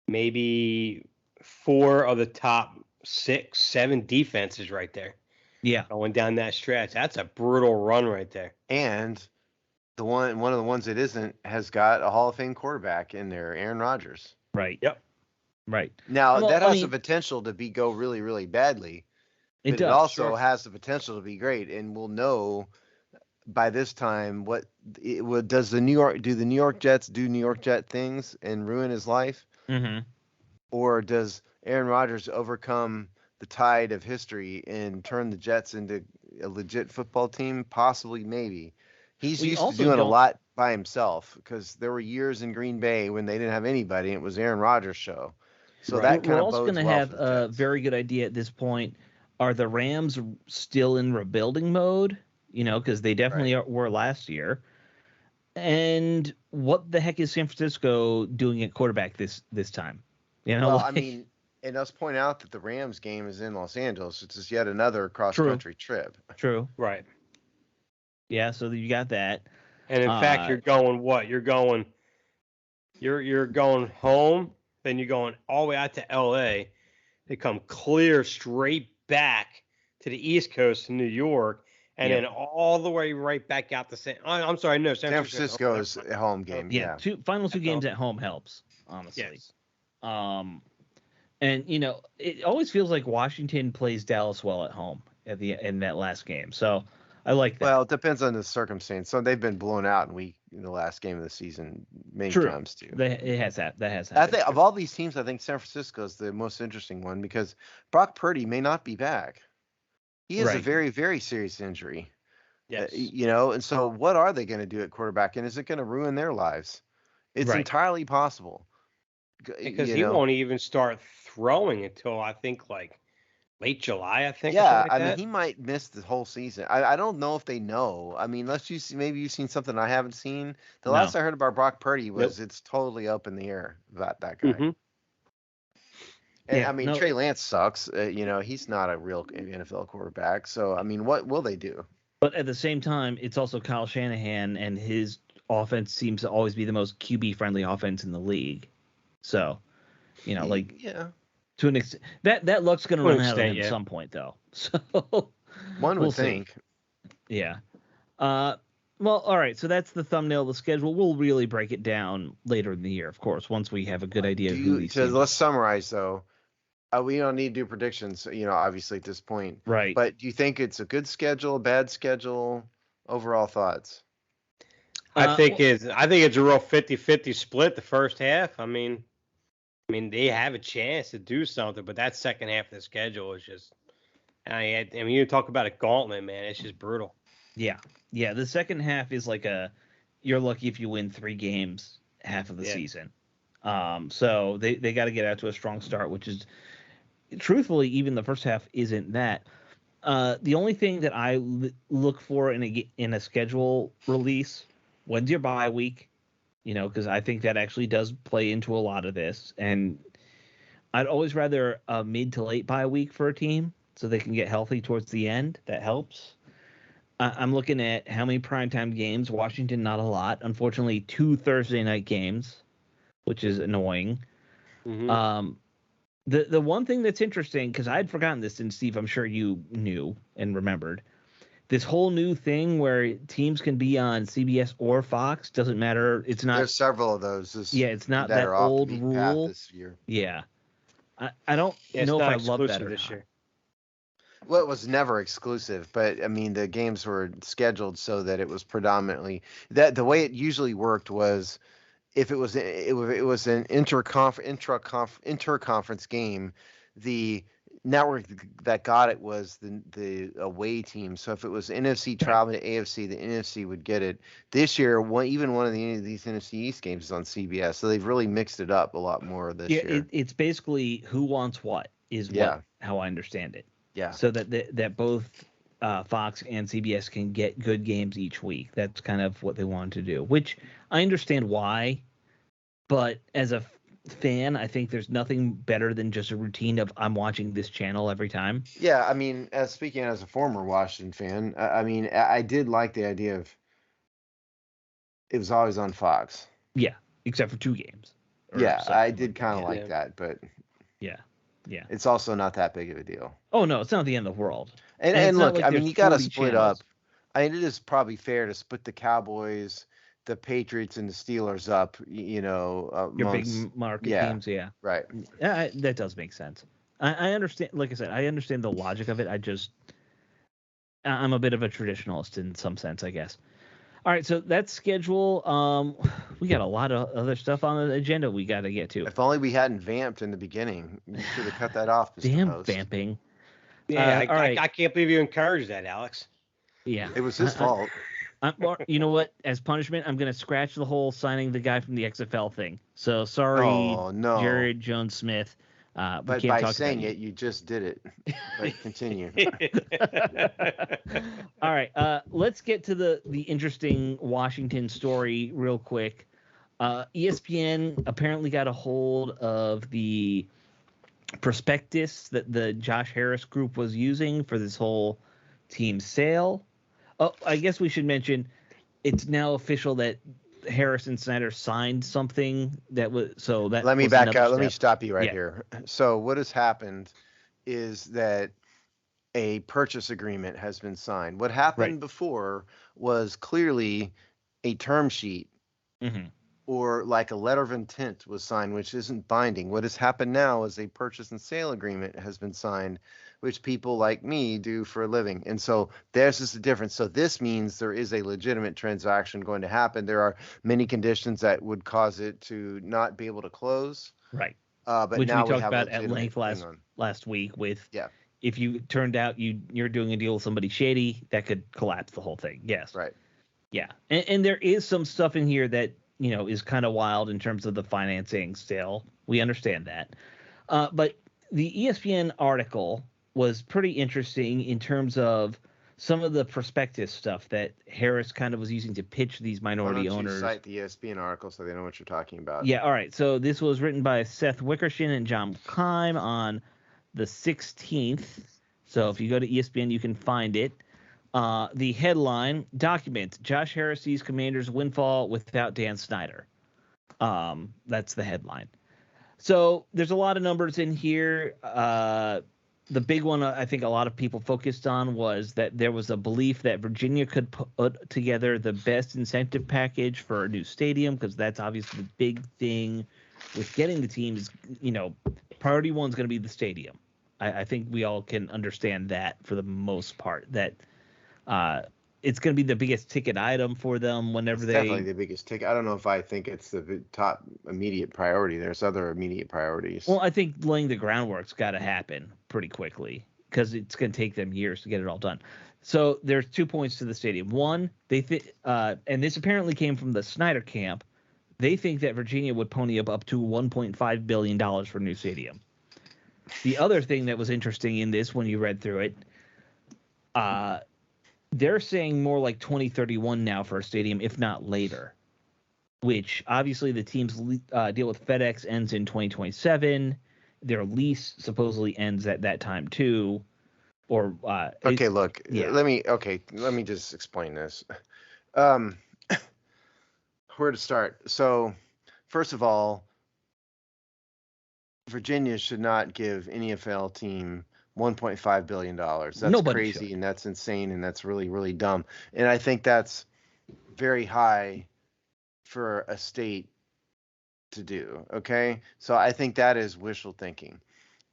maybe 4 of the top 6, 7 defenses right there. Yeah. Going down that stretch. That's a brutal run right there. And one of the ones that isn't has got a Hall of Fame quarterback in there, Aaron Rodgers. Right. Yep. Right. Now, that has the potential to go really, really badly. But it also has the potential to be great, and we'll know by this time does the New York Jets do New York Jet things and ruin his life, or does Aaron Rodgers overcome the tide of history and turn the Jets into a legit football team? Possibly, maybe. He's used to doing a lot by himself because there were years in Green Bay when they didn't have anybody. And it was Aaron Rodgers' show. So that kind of bodes well. We're also going to have a very good idea at this point. Are the Rams still in rebuilding mode? Because they definitely were last year. And what the heck is San Francisco doing at quarterback this time? Well, I mean, and let's point out that the Rams game is in Los Angeles. It's just yet another cross-country trip. True. Right. Yeah, so you got that. And in fact, you're going what? You're going home, then you're going all the way out to LA. They come clear straight back to the East Coast in New York, and then all the way right back out to San Francisco's a home game. Yeah. Final two games at home helps, honestly. Yes. And it always feels like Washington plays Dallas well at home in that last game. So I like that. Well, it depends on the circumstance. So they've been blown out in the last game of the season many times too. It has that. That has happened. I think of all these teams, I think San Francisco is the most interesting one because Brock Purdy may not be back. He has a very, very serious injury. Yes. And so what are they going to do at quarterback? And is it going to ruin their lives? It's entirely possible. Because he won't even start throwing until I think like late July, I think. Yeah, I mean, he might miss the whole season. I don't know if they know. I mean, maybe you've seen something I haven't seen. The last I heard about Brock Purdy was it's totally up in the air about that guy. Mm-hmm. And Trey Lance sucks. He's not a real NFL quarterback. So, I mean, what will they do? But at the same time, it's also Kyle Shanahan, and his offense seems to always be the most QB-friendly offense in the league. So, to an extent, that luck's going to run out of him at some point, though. So one would think. Yeah. Well, all right. So that's the thumbnail of the schedule. We'll really break it down later in the year, of course, once we have a good idea of who these teams. Let's summarize, though. We don't need to do predictions, obviously at this point. Right. But do you think it's a good schedule, a bad schedule? Overall thoughts? I think it's a real 50-50 split the first half. I mean, they have a chance to do something, but that second half of the schedule is just. I mean, you talk about a gauntlet, man. It's just brutal. Yeah. The second half is like you're lucky if you win 3 games half of the season. So they got to get out to a strong start, which is, truthfully, even the first half isn't that. The only thing that I look for in a schedule release, when's your bye week? Because I think that actually does play into a lot of this. And I'd always rather a mid to late bye week for a team so they can get healthy towards the end. That helps. I'm looking at how many primetime games. Washington, not a lot. Unfortunately, 2 Thursday night games, which is annoying. Mm-hmm. The one thing that's interesting, because I'd forgotten this, and Steve, I'm sure you knew and remembered, this whole new thing where teams can be on CBS or Fox, doesn't matter. It's not. There's several of those. It's not that old rule. This year. Yeah, I don't know if I love that or this not. Year. Well, it was never exclusive, but I mean the games were scheduled so that it was predominantly that the way it usually worked was if it was an interconference game, the network that got it was the away team. So if it was NFC traveling to AFC, the NFC would get it. This year, even one of these NFC East games is on CBS, so they've really mixed it up a lot more this year. It's basically who wants what is how I understand it. Yeah. So that both Fox and CBS can get good games each week. That's kind of what they wanted to do, which I understand why. But as a fan, I think there's nothing better than just a routine of I'm watching this channel every time. Yeah, I mean, speaking as a former Washington fan, I mean, I did like the idea of it was always on Fox. Yeah, except for 2 games. Yeah, I did like kind of that. like that, but Yeah. it's also not that big of a deal. Oh no, it's not the end of the world. And look, like I mean, you got to split channels. up. I mean, it is probably fair to split the Cowboys, the Patriots, and the Steelers up. You know, Your amongst, big market teams, yeah. Right. Yeah, that does make sense. I understand. Like I said, I understand the logic of it. I'm a bit of a traditionalist in some sense, I guess. All right, so that's schedule. We got a lot of other stuff on the agenda we got to get to. If only we hadn't vamped in the beginning. You should have cut that off, Mr. Damn Host. vamping. Yeah, all right. I can't believe you encouraged that, Alex. Yeah. It was his fault. You know what? As punishment, I'm going to scratch the whole signing the guy from the XFL thing. So sorry, Oh, no. Jared Jones-Smith. But by saying it, you just did it. But continue. All right. Let's get to the interesting Washington story real quick. ESPN apparently got a hold of the prospectus that the Josh Harris group was using for this whole team sale. Oh, I guess we should mention it's now official that Harris and Snyder signed something that was so that. Let me was back another out. Let me step. stop you right here. So what has happened is that a purchase agreement has been signed. What happened before was clearly a term sheet or like a letter of intent was signed, which isn't binding. What has happened now is a purchase and sale agreement has been signed, which people like me do for a living. And so there's just a difference. So this means there is a legitimate transaction going to happen. There are many conditions that would cause it to not be able to close. Right. But which now we talked have about at length last week with if you turned out you're doing a deal with somebody shady, that could collapse the whole thing. Yes. Right. Yeah. And there is some stuff in here that, is kind of wild in terms of the financing still. We understand that. But the ESPN article was pretty interesting in terms of some of the prospectus stuff that Harris kind of was using to pitch these minority owners. Cite the ESPN article so they know what you're talking about. Yeah, all right. So this was written by Seth Wickersham and John Keim on the 16th. So if you go to ESPN, you can find it. The headline, document, Josh Harris sees Commanders windfall without Dan Snyder. That's the headline. So there's a lot of numbers in here. The big one I think a lot of people focused on was that there was a belief that Virginia could put together the best incentive package for a new stadium, because that's obviously the big thing with getting the team is, priority one's going to be the stadium. I think we all can understand that for the most part, that it's going to be the biggest ticket item for them whenever it's definitely the biggest ticket. I don't know if I think it's the top immediate priority. There's other immediate priorities. Well, I think laying the groundwork's got to happen pretty quickly because it's going to take them years to get it all done. So there's 2 points to the stadium. One, and this apparently came from the Snyder camp, they think that Virginia would pony up to $1.5 billion for a new stadium. The other thing that was interesting in this, when you read through it, they're saying more like 2031 now for a stadium, if not later, which obviously the team's deal with FedEx ends in 2027. Their lease supposedly ends at that time too. Or let me just explain this. Where to start? So, first of all, Virginia should not give any NFL team $1.5 billion. That's crazy, and that's insane, and that's really, really dumb. And I think that's very high for a state to do. Okay, so I think that is wishful thinking,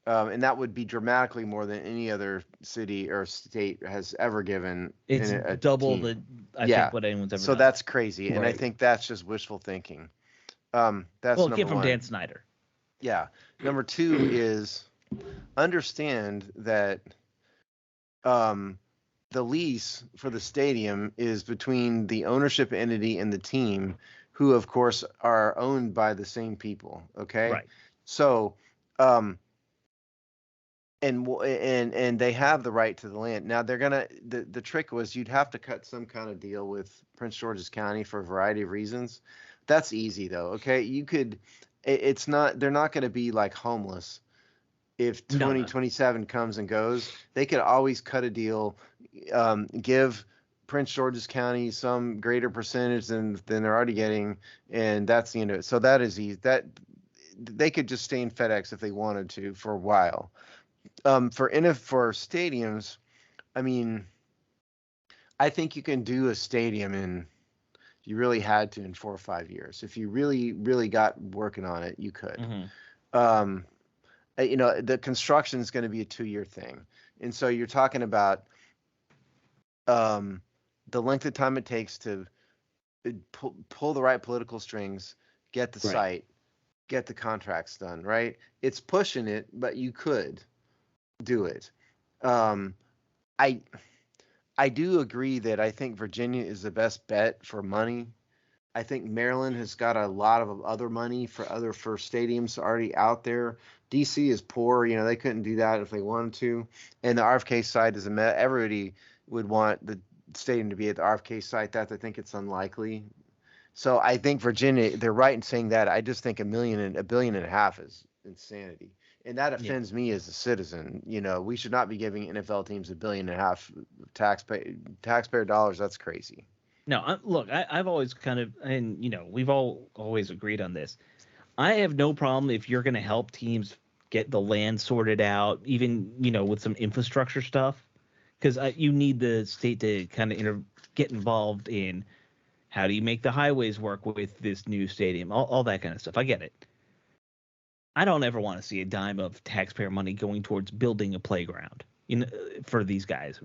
and that would be dramatically more than any other city or state has ever given. It's double the I think what anyone's ever. So done. That's crazy, and I think that's just wishful thinking. That's number get from one. Dan Snyder. Yeah. Number two is understand that the lease for the stadium is between the ownership entity and the team, who of course are owned by the same people. Okay. Right. So, and they have the right to the land. Now the trick was you'd have to cut some kind of deal with Prince George's County for a variety of reasons. That's easy though. Okay. You could, it's not. They're not going to be like homeless if No, 2027 comes and goes. They could always cut a deal, give Prince George's County some greater percentage than they're already getting, and that's the end of it. So that is easy. That they could just stay in FedEx if they wanted to for a while. For stadiums, I mean, I think you can do a stadium in. You really had to in 4 or 5 years. If you really got working on it, you could. Mm-hmm. The construction is going to be a 2-year thing, and so you're talking about the length of time it takes to pull the right political strings, get the site, get the contracts done. Right? It's pushing it, but you could do it. I I do agree that I think Virginia is the best bet for money. I think Maryland has got a lot of other money for stadiums already out there. DC is poor, they couldn't do that if they wanted to. And the RFK site is everybody would want the stadium to be at the RFK site. I think it's unlikely. So I think Virginia, they're right in saying that. I just think $1.5 billion is insanity. And that offends me as a citizen. We should not be giving NFL teams $1.5 billion taxpayer dollars. That's crazy. No, look, I've always kind of, and we've always agreed on this. I have no problem if you're going to help teams get the land sorted out, even with some infrastructure stuff, because you need the state to kind of get involved in how do you make the highways work with this new stadium, all that kind of stuff. I get it. I don't ever want to see a dime of taxpayer money going towards building a playground, for these guys.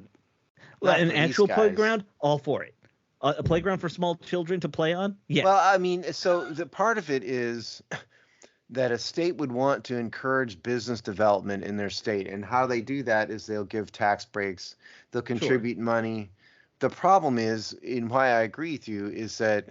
An actual playground, all for it. A playground for small children to play on? Yeah. Well, I mean, so the part of it is that a state would want to encourage business development in their state. And how they do that is they'll give tax breaks, they'll contribute money. The problem is, and why I agree with you, is that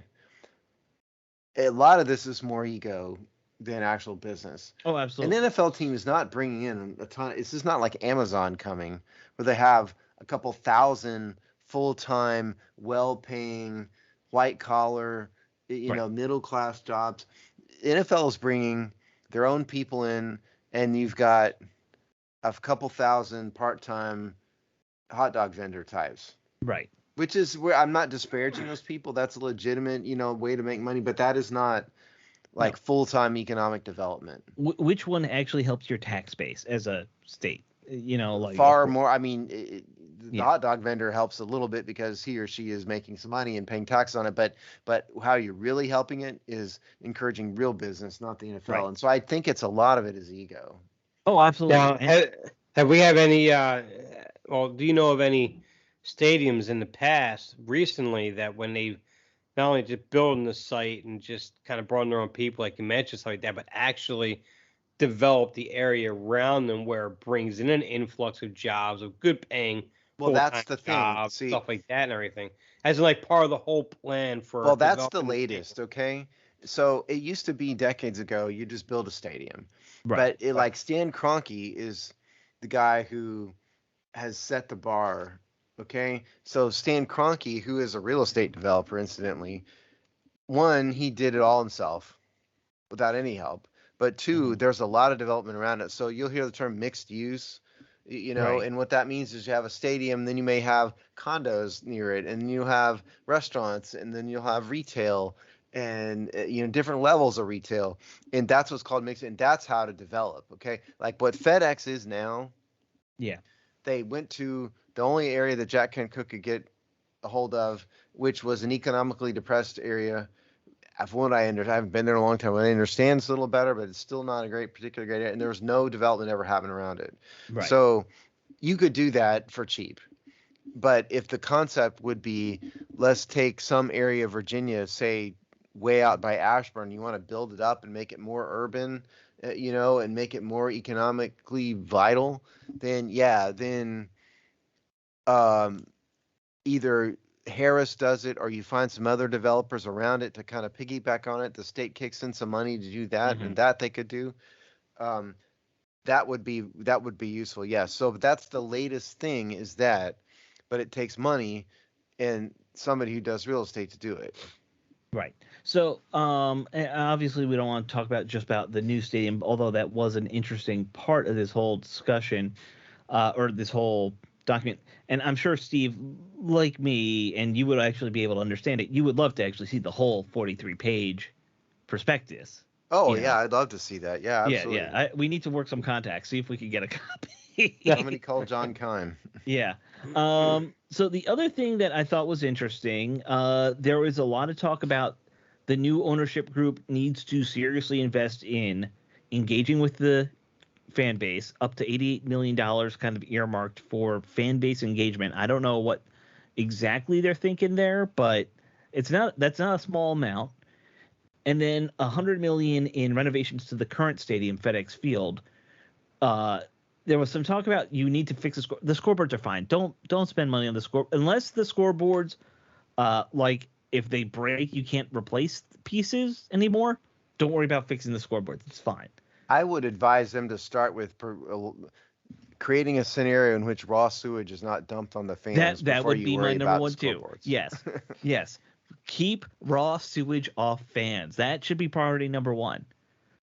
a lot of this is more ego than actual business. Oh, absolutely. An NFL team is not bringing in a ton. It's just not like Amazon coming, where they have a couple thousand full-time, well-paying, white-collar, middle-class jobs. NFL is bringing their own people in, and you've got a couple thousand part-time hot dog vendor types. Right. Which is where I'm not disparaging those people. That's a legitimate, way to make money, but that is not full-time economic development. Which one actually helps your tax base as a state? Far more. I mean, the hot dog vendor helps a little bit because he or she is making some money and paying tax on it. But how you're really helping it is encouraging real business, not the NFL. Right. And so I think a lot of it is ego. Oh, absolutely. Now, have we have any? Do you know of any stadiums in the past recently that when they not only just building the site and just kind of brought in their own people, like you mentioned, stuff like that, but actually develop the area around them where it brings in an influx of jobs, of good paying, that's the thing, jobs, stuff like that and everything, as part of the whole plan for. Well, that's the latest, okay? So it used to be decades ago, you just build a stadium, right? But Stan Kroenke is the guy who has set the bar. Okay, so Stan Kroenke, who is a real estate developer, incidentally, one, he did it all himself without any help. But two, there's a lot of development around it. So you'll hear the term mixed use, right. And what that means is you have a stadium, then you may have condos near it, and you have restaurants, and then you'll have retail, and different levels of retail, and that's what's called mixed. And that's how to develop. Okay, like what FedEx is now. Yeah, they went to the only area that Jack Kent Cooke could get a hold of, which was an economically depressed area. From what I understand, I haven't been there in a long time. I understand it's a little better, but it's still not a particularly great area, and there was no development ever happening around it. Right. So you could do that for cheap. But if the concept would be, let's take some area of Virginia, say way out by Ashburn, you want to build it up and make it more urban, and make it more economically vital, then either Harris does it or you find some other developers around it to kind of piggyback on it. The state kicks in some money to do that, and that they could do. That would be useful. Yes. So that's the latest thing is that, but it takes money and somebody who does real estate to do it. Right. So, and obviously, we don't want to talk about just about the new stadium, although that was an interesting part of this whole discussion, or this whole document. And I'm sure Steve, like me, and you would actually be able to understand it. You would love to actually see the whole 43-page prospectus. Oh You yeah, know. I'd love to see that. Yeah, Yeah, absolutely. yeah. We need to work some contacts, see if we can get a Somebody copy. call John Kime. Yeah. So the other thing that I thought was interesting, there was a lot of talk about the new ownership group needs to seriously invest in engaging with the fan base, up to $88 million kind of earmarked for fan base engagement. I don't know what exactly they're thinking there, but that's not a small amount. And then $100 million in renovations to the current stadium, FedEx Field. uh, there was some talk about you need to fix the score. The scoreboards are fine. Don't spend money on the score unless the scoreboards, like if they break, you can't replace pieces anymore. Don't worry about fixing the scoreboards. It's fine. I would advise them to start with creating a scenario in which raw sewage is not dumped on the fans That before would you be my worry number about the one too. scoreboards. Yes, yes. Keep raw sewage off fans. That should be priority number one.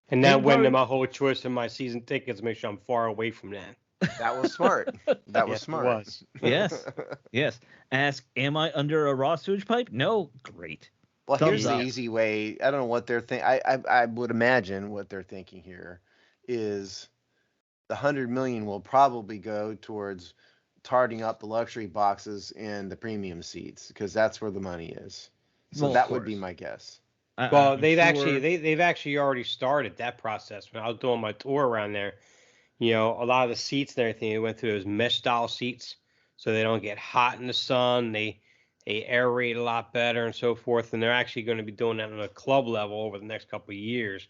And Then that went into priority, my whole choice of my season tickets. Make sure I'm far away from that. That was smart. That was Yes, it smart. was. yes, yes. Ask, am I under a raw sewage pipe? No. Great. Well, here's Thumbs the up. easy way. I don't know what they're thinking. I would imagine what they're thinking here is the 100 million will probably go towards tarting up the luxury boxes and the premium seats because that's where the money is. So Well, of that would be course. my guess. Well, I'm they've actually already started that process. When I was doing my tour around there, a lot of the seats and everything they went through those mesh style seats, so they don't get hot in the sun. They aerate a lot better and so forth. And they're actually going to be doing that on a club level over the next couple of years.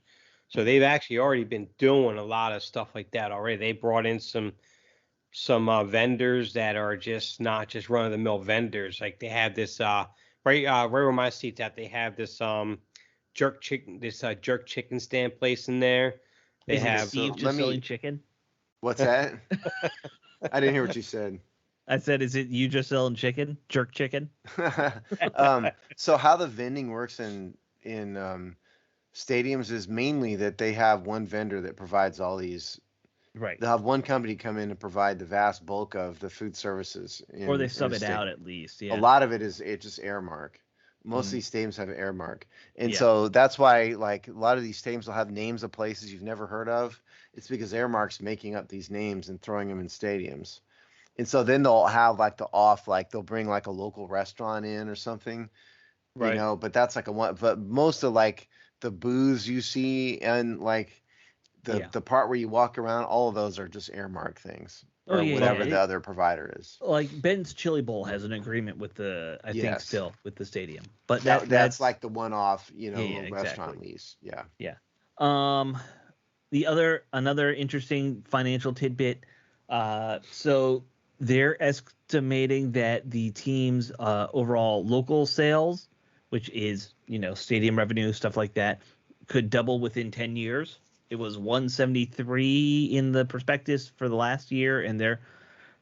So they've actually already been doing a lot of stuff like that already. They brought in some vendors that are just not just run of the mill vendors. Like they have this right where my seats at. They have this jerk chicken stand place in there. They Is it have So Steve let just selling me. chicken? What's that? I didn't hear what you said. I said, is it you just selling chicken? Jerk chicken? So how the vending works in stadiums is mainly that they have one vendor that provides all these. Right. They'll have one company come in and provide the vast bulk of the food services Or they in sub a it state. out at least. A Yeah. lot of it's just Airmark. Most of Mm, these stadiums have an Airmark, and yeah. so that's why like a lot of these stadiums will have names of places you've never heard of. It's because Airmark's making up these names and throwing them in stadiums. And so then they'll have like like they'll bring like a local restaurant in or something, Right. but that's like a one, but most of like the booths you see and like Yeah. the part where you walk around, all of those are just Airmark things Oh, or yeah, yeah. whatever the other provider is. Like Ben's Chili Bowl has an agreement with I think Yes. still with the stadium. But That's that's like the one-off, yeah, yeah, restaurant exactly. lease. Yeah. Yeah. Um, another interesting financial tidbit. So they're estimating that the team's overall local sales, which is stadium revenue, stuff like that, could double within 10 years. It was 173 in the prospectus for the last year, and they're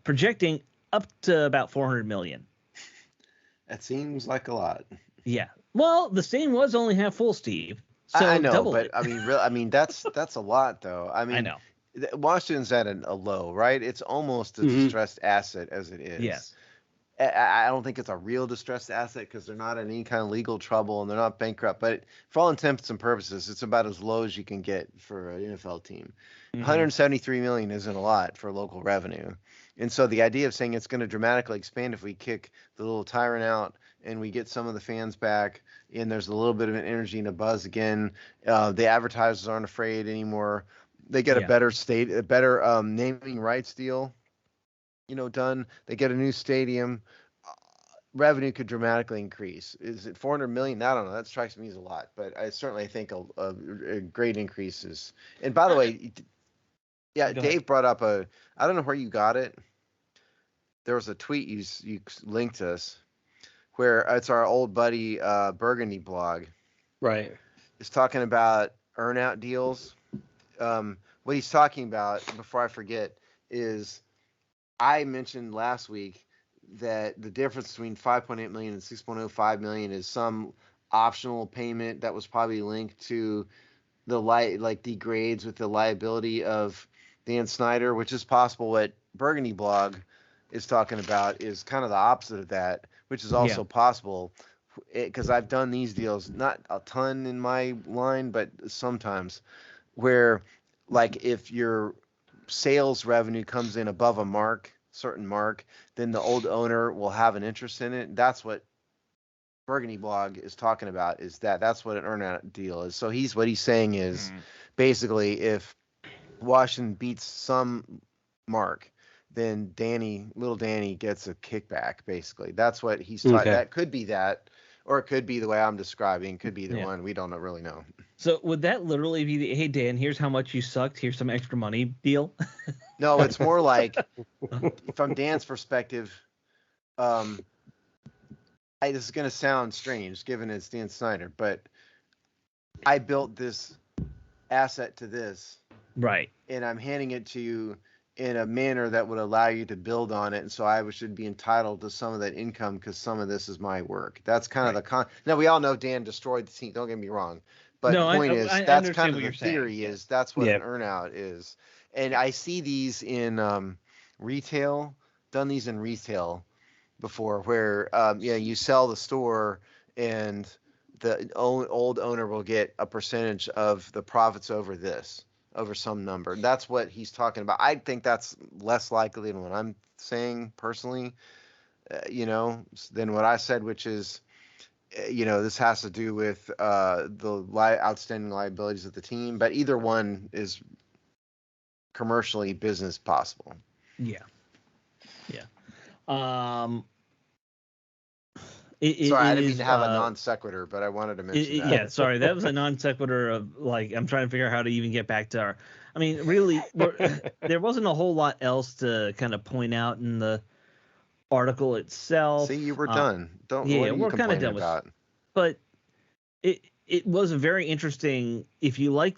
projecting up to about 400 million. That seems like a lot. Yeah. Well, the stadium was only half full, Steve. I So know, double but it. I mean, real. I mean, that's a lot, though. I I mean, know. Washington's at a low, right? It's almost a Mhm. distressed asset as it is. Yes. I don't think it's a real distressed asset because they're not in any kind of legal trouble and they're not bankrupt. But for all intents and purposes, it's about as low as you can get for an NFL team. Mm-hmm. 173 million isn't a lot for local revenue. And so the idea of saying it's going to dramatically expand if we kick the little tyrant out and we get some of the fans back and there's a little bit of an energy and a buzz again, the advertisers aren't afraid anymore. They get Yeah. a better naming rights deal, done. They get a new stadium. Revenue could dramatically increase. Is it 400 million? I don't know. That strikes me as a lot, but I certainly think a great increase is. And by the way, yeah, Go ahead. Dave brought up I don't know where you got it. There was a tweet you linked us where it's our old buddy Burgundy blog. Right. Is talking about earnout deals. What he's talking about, before I forget, is I mentioned last week that the difference between 5.8 million and 6.05 million is some optional payment that was probably linked to the degrades with the liability of Dan Snyder, which is possible. What Burgundy Blog is talking about is kind of the opposite of that, which is also possible, because I've done these deals, not a ton in my line, but sometimes, where like if your sales revenue comes in above a certain mark, then the old owner will have an interest in it. That's what Burgundy Blog is talking about, is that's what an earnout deal is. So what he's saying is basically if Washington beats some mark, then little Danny gets a kickback. Basically, that's what he's talking. That could be that, or it could be the way I'm describing. Could be either one. We don't really know. So would that literally be the, hey Dan, here's how much you sucked, here's some extra money deal? No, it's more like from Dan's perspective. This is going to sound strange given it's Dan Snyder, but I built this asset to this, right? And I'm handing it to you in a manner that would allow you to build on it, and so I should be entitled to some of that income because some of this is my work. That's kind of the Now we all know Dan destroyed the team. Don't get me wrong, but the point is that's kind of the theory. Is that's what an earnout is, and I see these in retail. Done these in retail before, where you sell the store and the old owner will get a percentage of the profits over some number. That's what he's talking about. I think that's less likely than what I'm saying personally, than what I said, which is, this has to do with the outstanding liabilities of the team, but either one is commercially business possible. Yeah. Sorry, I didn't mean to have a non sequitur, but I wanted to mention that. Yeah, sorry, that was a non sequitur of I'm trying to figure out how to even get back to our. I mean, really, there wasn't a whole lot else to kind of point out in the article itself. See, you were done. We're kind of done with it. But it was a very interesting. If you like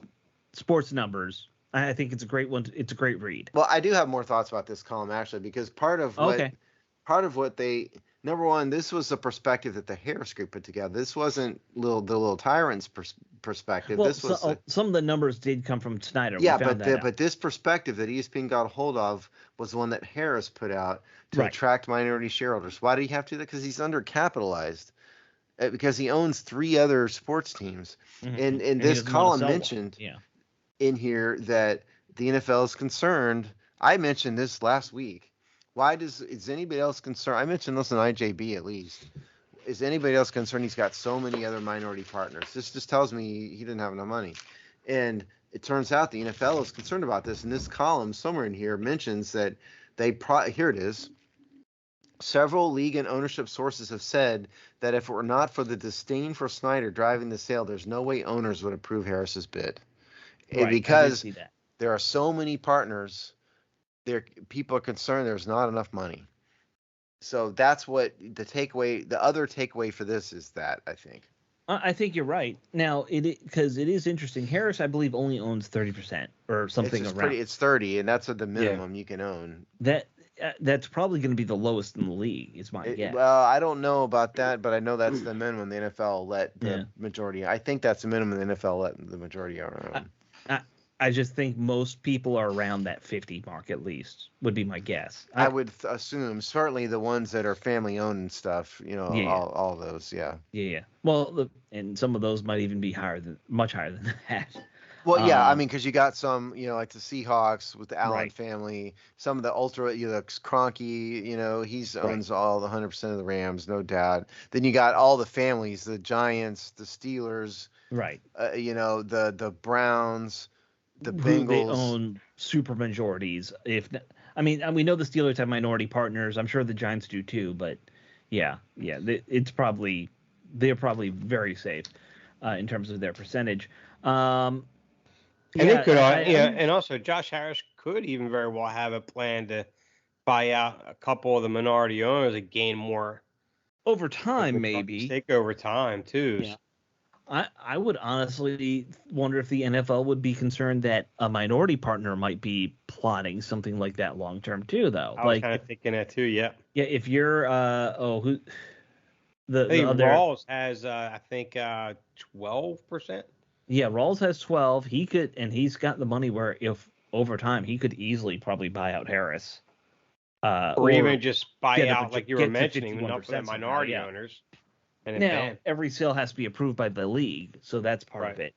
sports numbers, I think it's a great one. It's a great read. Well, I do have more thoughts about this column actually, because part of what they. Number one, this was a perspective that the Harris Group put together. This wasn't the Little Tyrants perspective. Well, this was some of the numbers did come from Snyder. Yeah, but this perspective that ESPN got a hold of was the one that Harris put out to attract minority shareholders. Why did he have to do that? Because he's undercapitalized. Because he owns 3 other sports teams. Mm-hmm. And this column mentioned in here that the NFL is concerned. I mentioned this last week. Why is anybody else concerned? I mentioned this in IJB at least. Is anybody else concerned he's got so many other minority partners? This just tells me he didn't have enough money. And it turns out the NFL is concerned about this. And this column somewhere in here mentions that here it is. Several league and ownership sources have said that if it were not for the disdain for Snyder driving the sale, there's no way owners would approve Harris's bid. And because there are so many partners, people are concerned there's not enough money. So that's what the other takeaway for this is that, I think. I think you're right. Now, because it is interesting. Harris, I believe, only owns 30% or something around. It's 30, and that's the minimum you can own. That's probably going to be the lowest in the league, is my guess. Well, I don't know about that, but I know that's the minimum the NFL let the majority. I think that's the minimum the NFL let the majority own. I just think most people are around that 50 mark at least, would be my guess. I would assume, certainly the ones that are family owned and stuff, all those, Yeah. Well, and some of those might even be much higher than that. Well, I mean, because you got some, like the Seahawks with the Allen family, some of the Kroenke, he owns all the 100% of the Rams, no doubt. Then you got all the families, the Giants, the Steelers, the Browns. The Bengals. They own super majorities. We know the Steelers have minority partners. I'm sure the Giants do too. But they're probably very safe in terms of their percentage. And they could, and also Josh Harris could even very well have a plan to buy out a couple of the minority owners and gain more over time, maybe take over time too. Yeah. I would honestly wonder if the NFL would be concerned that a minority partner might be plotting something like that long term too, though. I was kind of thinking that too. Yeah. Yeah. If you're The I think other Rawls has, I think, 12%. Yeah, Rawls has 12. He could, and he's got the money where if over time he could easily probably buy out Harris, Or even just buy get out, like you were get to mentioning, enough for the 51% somehow. minority Yeah. owners. And then Now bam. every sale has to be approved by the league, so that's part of Right. it.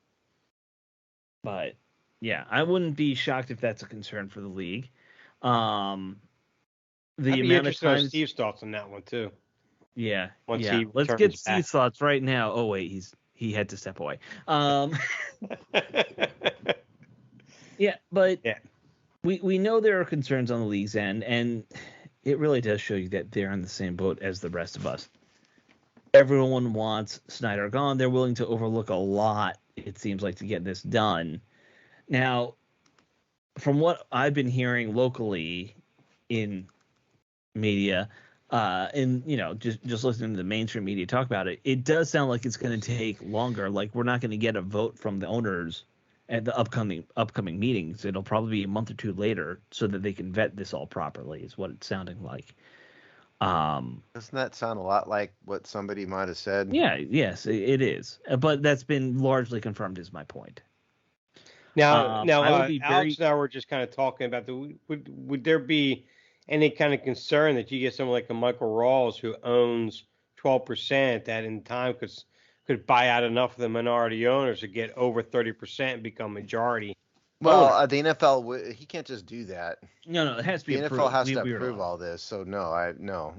But yeah, I wouldn't be shocked if that's a concern for the league. I'd The be amount of interested in times, Steve's thoughts on that one too. yeah, Once yeah. he Let's turns get back. Steve's thoughts right now. Oh wait, he had to step away. Yeah, but Yeah. we know there are concerns on the league's end, and it really does show you that they're in the same boat as the rest of us. Everyone wants Snyder gone. They're willing to overlook a lot, it seems like, to get this done. Now, from what I've been hearing locally in media, and just listening to the mainstream media talk about it, it does sound like it's going to take longer. Like we're not going to get a vote from the owners at the upcoming meetings. It'll probably be a month or two later, so that they can vet this all properly. Is what it's sounding like. Doesn't that sound a lot like what somebody might have said? Yeah, yes, it is. But that's been largely confirmed, is my point. Now, I would be Alex and I were just kind of talking about would there be any kind of concern that you get someone like a Michael Rawls who owns 12% that in time could buy out enough of the minority owners to get over 30% and become majority? Well, the NFL, he can't just do that. No, it has to be The approved. NFL has to approve all this, so no.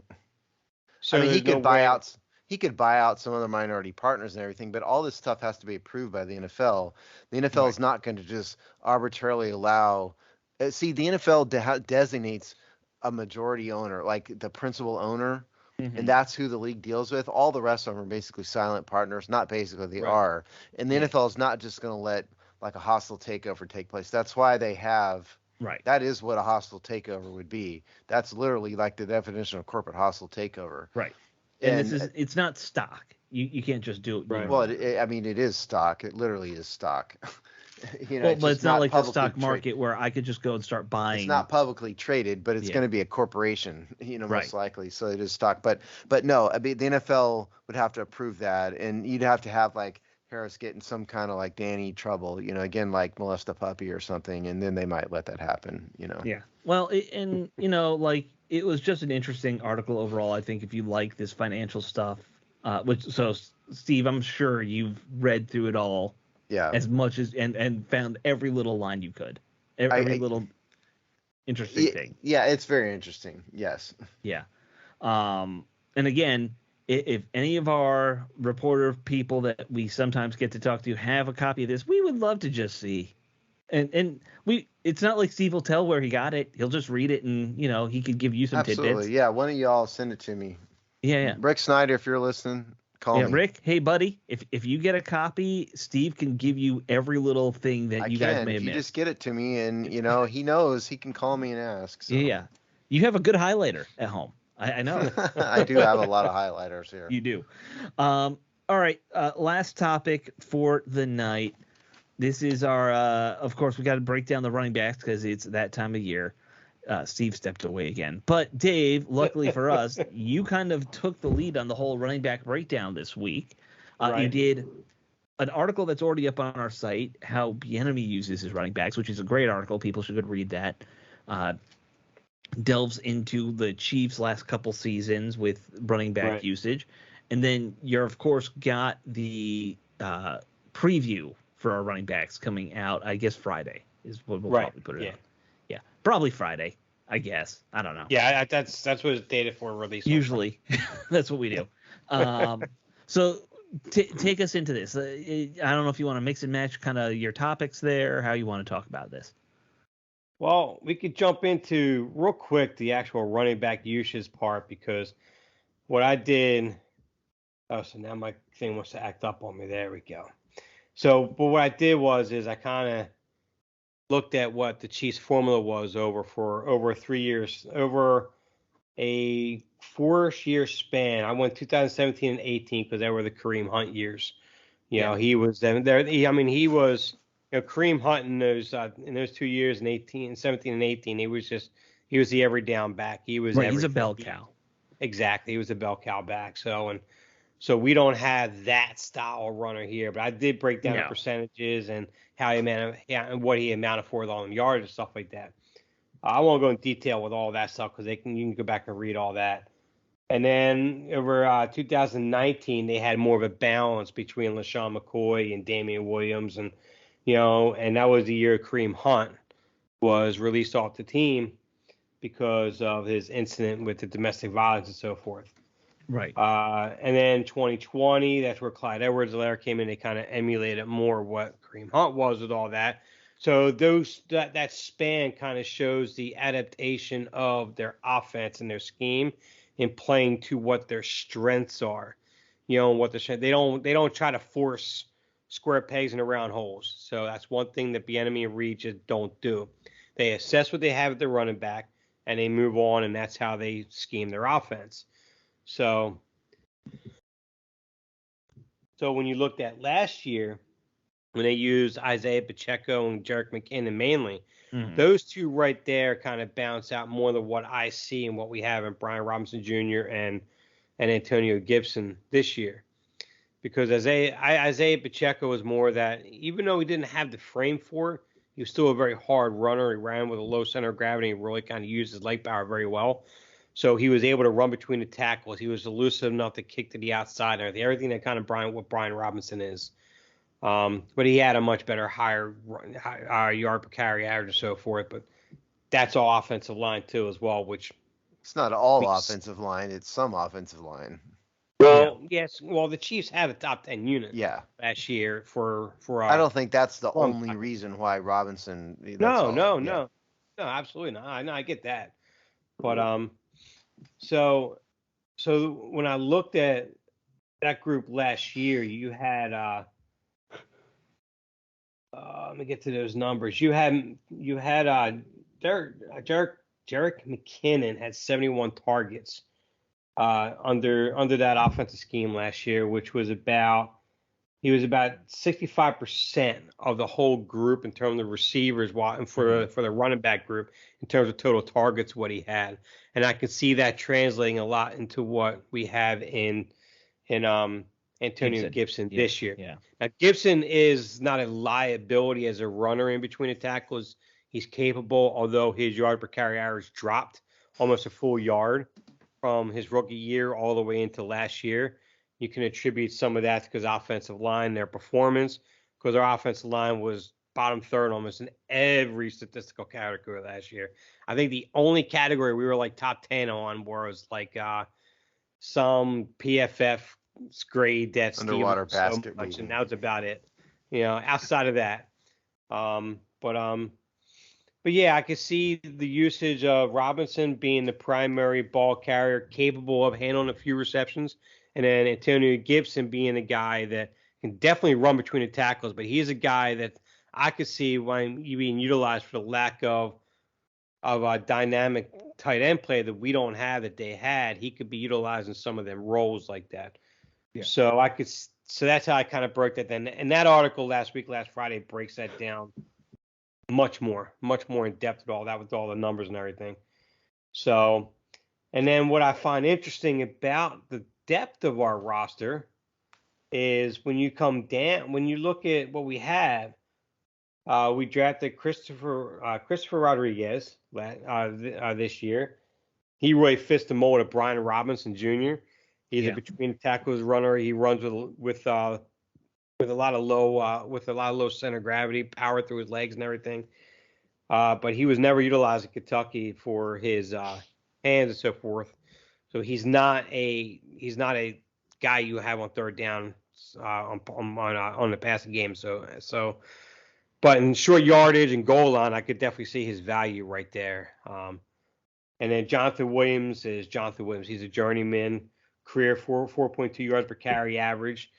So I mean, he there's could no way- he could buy out some of the minority partners and everything, but all this stuff has to be approved by the NFL. The NFL is not going to just arbitrarily allow. See, the NFL designates a majority owner, like the principal owner, and that's who the league deals with. All the rest of them are basically silent partners. Not basically, they are. And the NFL is not just going to let like a hostile takeover take place. That's why they have. Right. That is what a hostile takeover would be. That's literally like the definition of corporate hostile takeover. Right. And it's not stock. You can't just do it. Right. Well, I mean, it is stock. It literally is stock. But it's not like the stock market where I could just go and start buying. It's not publicly traded, but it's going to be a corporation, most likely. So it is stock. But no, I mean, the NFL would have to approve that, and you'd have to have like Harris getting some kind of like Danny trouble, again, like molest a puppy or something, and then they might let that happen, Yeah. Well, it was just an interesting article overall. I think if you like this financial stuff, so Steve, I'm sure you've read through it all. Yeah. As much as and found every little line you could, every little interesting thing. Yeah, it's very interesting. Yes. Yeah. And again, if any of our reporter people that we sometimes get to talk to have a copy of this, we would love to just see. And it's not like Steve will tell where he got it. He'll just read it, and he could give you some tidbits. Yeah, one of y'all send it to me. Yeah. Rick Snyder, if you're listening, call me. Rick, hey buddy, if you get a copy, Steve can give you every little thing that you guys may have missed. You just get it to me, and he knows he can call me and ask. So. Yeah. You have a good highlighter at home. I know. I do have a lot of highlighters here. You do. All right. Last topic for the night. This is our, of course, we got to break down the running backs because it's that time of year. Steve stepped away again. But Dave, luckily for us, you kind of took the lead on the whole running back breakdown this week. You did an article that's already up on our site, how Bieniemy uses his running backs, which is a great article. People should go read that. Delves into the Chiefs' last couple seasons with running back usage. And then you're, of course, got the preview for our running backs coming out, I guess Friday is what we'll probably put it on. Yeah, probably Friday, I guess. I don't know. Yeah, that's what it's dated for release. Usually, that's what we do. So take us into this. I don't know if you want to mix and match kind of your topics there, how you want to talk about this. Well, we could jump into real quick the actual running back usage part, because what I did. Oh, so now my thing wants to act up on me. There we go. So, but what I did is I kind of looked at what the Chiefs formula was over 3 years, over a 4-year span. I went 2017 and 18 because they were the Kareem Hunt years. He was there. He was Kareem Hunt in those 2 years in 17 and 18. He was the every down back. He was he's a bell cow. Exactly, he was a bell cow back. So, and So we don't have that style of runner here. But I did break down the No. percentages and how he and what he amounted for on yards and stuff like that. I won't go in detail with all that stuff because you can go back and read all that. And then over 2019, they had more of a balance between LaShawn McCoy and Damian Williams, and and that was the year Kareem Hunt was released off the team because of his incident with the domestic violence and so forth. Right. And then 2020, that's where Clyde Edwards-Helaire came in. They kind of emulated more what Kareem Hunt was with all that. So that span kind of shows the adaptation of their offense and their scheme in playing to what their strengths are. What they don't try to force square pegs into round holes. So that's one thing that Bieniemy and Reed just don't do. They assess what they have at their running back and they move on, and that's how they scheme their offense. So when you looked at last year, when they used Isaiah Pacheco and Jerick McKinnon mainly, those two right there kind of bounce out more than what I see and what we have in Brian Robinson Jr. and Antonio Gibson this year. Because Isaiah Pacheco was more that, even though he didn't have the frame for it, he was still a very hard runner. He ran with a low center of gravity and really kind of used his leg power very well. So he was able to run between the tackles. He was elusive enough to kick to the outside and everything that kind of what Brian Robinson is. But he had a much better higher yard per carry average and so forth. But that's all offensive line too as well, which it's not all offensive line. It's some offensive line. Well, yes. Well, the Chiefs had a top 10 unit. Yeah. Last year for. I don't think that's the only reason why Robinson. No, absolutely not. I get that, but so when I looked at that group last year, you had let me get to those numbers. You had Jerick McKinnon had 71 targets. Under that offensive scheme last year, which was about 65% of the whole group in terms of receivers, and for the running back group in terms of total targets, what he had, and I could see that translating a lot into what we have in Antonio Gibson this year. Yeah. Now Gibson is not a liability as a runner in between the tackles. He's capable, although his yard per carry average dropped almost a full yard from his rookie year all the way into last year. You can attribute some of that because offensive line, their performance, because our offensive line was bottom third almost in every statistical category last year. I think the only category we were like top 10 on was like some PFF grade that's underwater basket, so much, and that was about it. Outside of that, But yeah, I could see the usage of Robinson being the primary ball carrier, capable of handling a few receptions, and then Antonio Gibson being a guy that can definitely run between the tackles. But he's a guy that I could see when being utilized for the lack of a dynamic tight end play that we don't have that they had. He could be utilized in some of them roles like that. Yeah. So that's how I kind of broke that. Then, and that article last Friday breaks that down much more in depth with all that, with all the numbers and everything. So, and then what I find interesting about the depth of our roster is when you look at what we have, we drafted Christopher Rodriguez this year. He really fits the mold of Brian Robinson Jr. He's a between tackles runner. He runs with a lot of low center of gravity, power through his legs and everything. But he was never utilized in Kentucky for his hands and so forth. So he's not a guy you have on third down on the passing game. So, but in short yardage and goal line, I could definitely see his value right there. And then Jonathan Williams is Jonathan Williams. He's a journeyman, career 4.2 yards per carry average.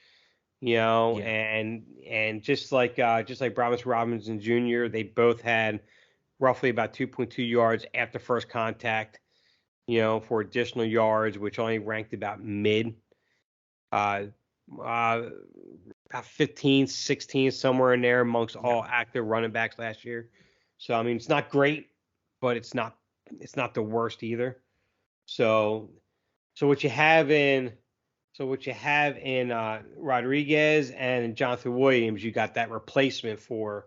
And just like Brian Robinson Jr., they both had roughly about 2.2 yards after first contact, for additional yards, which only ranked about mid, about 15, 16, somewhere in there amongst all active running backs last year. So, I mean, it's not great, but it's not the worst either. So what you have in So what you have in Rodriguez and Jonathan Williams, you got that replacement for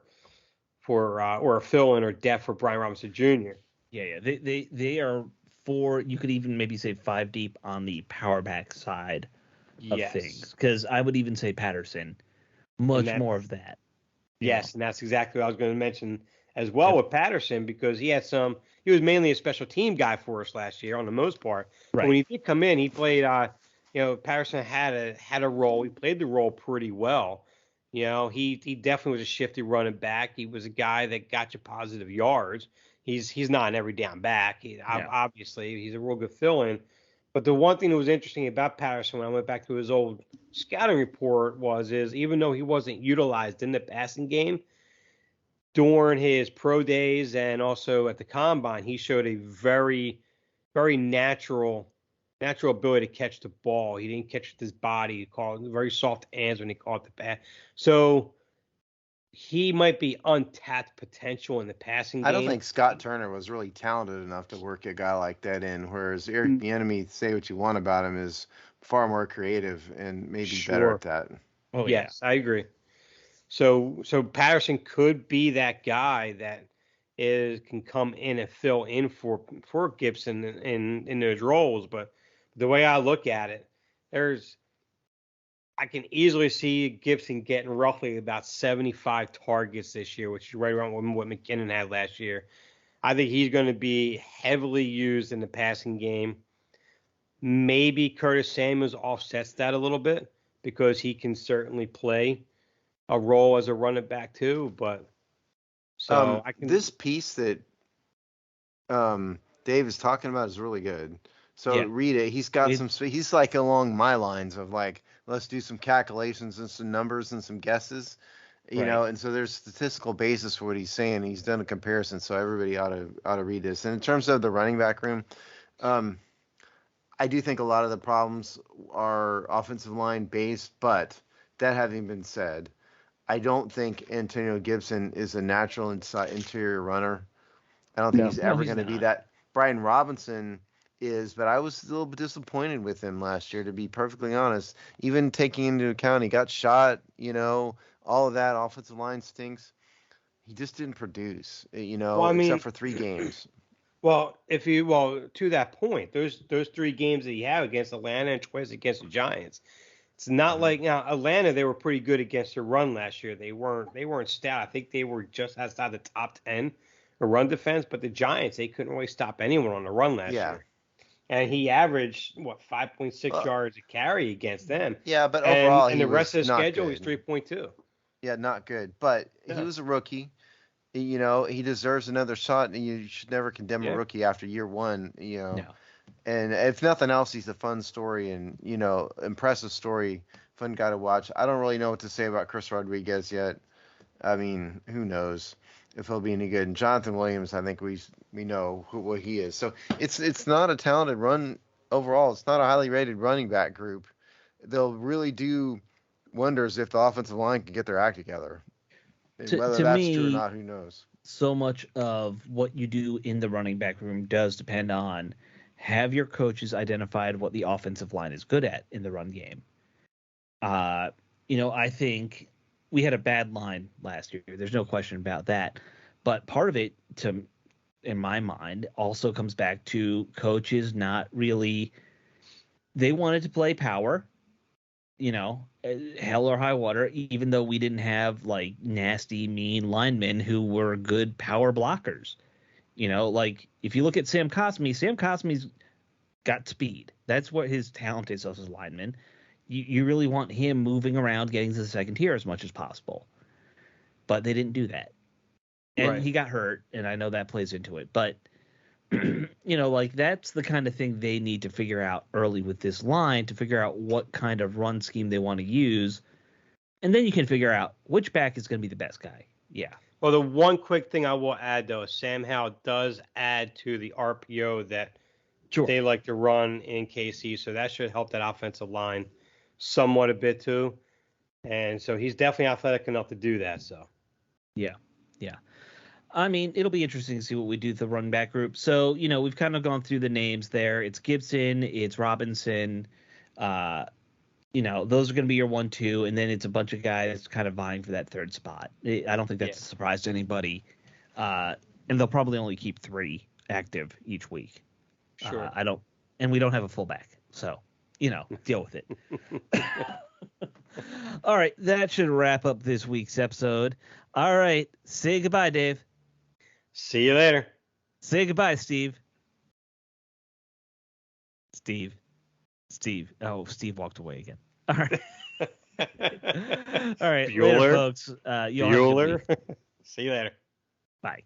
or a fill-in or depth for Brian Robinson Jr. Yeah. They are four. You could even maybe say five deep on the power back side of things, Yes, because I would even say Patterson, and much that more of that. yes, and that's exactly what I was going to mention as well Yep. with Patterson because he was mainly a special team guy for us last year on the most part. But when Right. he did come in, he played Patterson had a role. He played the role pretty well. He definitely was a shifty running back. He was a guy that got you positive yards. He's not an every down back. No. Obviously he's a real good fill-in. But the one thing that was interesting about Patterson when I went back to his old scouting report is even though he wasn't utilized in the passing game during his pro days and also at the combine, he showed a very, very natural ability to catch the ball. He didn't catch it with his body. He called very soft hands when he caught the pass. So he might be untapped potential in the passing I don't game. think Scott Turner was really talented enough to work a guy like that in. Whereas Eric Bieniemy, say what you want about him, is far more creative and maybe better Sure. at that. Oh Yes, I agree. So Patterson could be that guy that can come in and fill in for Gibson in those roles. But the way I look at it, I can easily see Gibson getting roughly about 75 targets this year, which is right around what McKinnon had last year. I think he's going to be heavily used in the passing game. Maybe Curtis Samuels offsets that a little bit because he can certainly play a role as a running back too. But so I can. This piece that Dave is talking about is really good. So yeah. read it. He's got he's like along my lines of like, let's do some calculations and some numbers and some guesses, Right. and so there's statistical basis for what he's saying. He's done a comparison, so everybody ought to read this. And in terms of the running back room, um, I do think a lot of the problems are offensive line based, but that having been said, I don't think Antonio Gibson is a natural interior runner. I don't think No. he's No, ever he's going to be not. that. Brian Robinson is, but I was a little bit disappointed with him last year, to be perfectly honest. Even taking into account he got shot, all of that offensive line stinks. He just didn't produce, Well, I except mean, for 3 games. to that point, those 3 games that you have against Atlanta and twice against the Giants, it's not Mhm. like now Atlanta. They were pretty good against the run last year. They weren't stout. I think they were just outside the top 10 in run defense. But the Giants, they couldn't really stop anyone on the run last Yeah. year. And he averaged 5.6 Well, yards a carry against them, yeah, but and overall and he the rest was of the not schedule he's good. 3.2. Yeah, not good. But he Yeah, was a rookie. He deserves another shot, and you should never condemn a yeah. rookie after year one. No. And if nothing else, he's a fun story and impressive story, fun guy to watch. I don't really know what to say about Chris Rodriguez yet. I mean, who knows if he'll be any good? And Jonathan Williams, I think we know what he is. So it's not a talented run overall. It's not a highly rated running back group. They'll really do wonders if the offensive line can get their act together. And whether To that's true or me, not, who knows? so much of what you do in the running back room does depend on, have your coaches identified what the offensive line is good at in the run game. Uh, I think we had a bad line last year. There's no question about that. But part of it, in my mind, also comes back to coaches not really. They wanted to play power, hell or high water, even though we didn't have like nasty, mean linemen who were good power blockers. Like if you look at Sam Cosmi's got speed. That's what his talent is as a lineman. You really want him moving around, getting to the second tier as much as possible. But they didn't do that. And Right. he got hurt, and I know that plays into it. But, like that's the kind of thing they need to figure out early with this line to figure out what kind of run scheme they want to use. And then you can figure out which back is going to be the best guy. Yeah. Well, the one quick thing I will add though, is Sam Howell does add to the RPO that Sure. they like to run in KC, so that should help that offensive line somewhat a bit too. And so he's definitely athletic enough to do that. So Yeah. Yeah. I mean, it'll be interesting to see what we do with the running back group. So, we've kind of gone through the names there. It's Gibson, it's Robinson, uh, those are going to be your 1-2, and then it's a bunch of guys kind of vying for that third spot. I don't think that's a surprise to anybody. And they'll probably only keep 3 active each week. Sure. And we don't have a fullback, so deal with it. All right, that should wrap up this week's episode. All right, say goodbye, Dave. See you later. Say goodbye, Steve. Steve. Oh, Steve walked away again. All right. All right, later, folks. Bueller. See you later. Bye.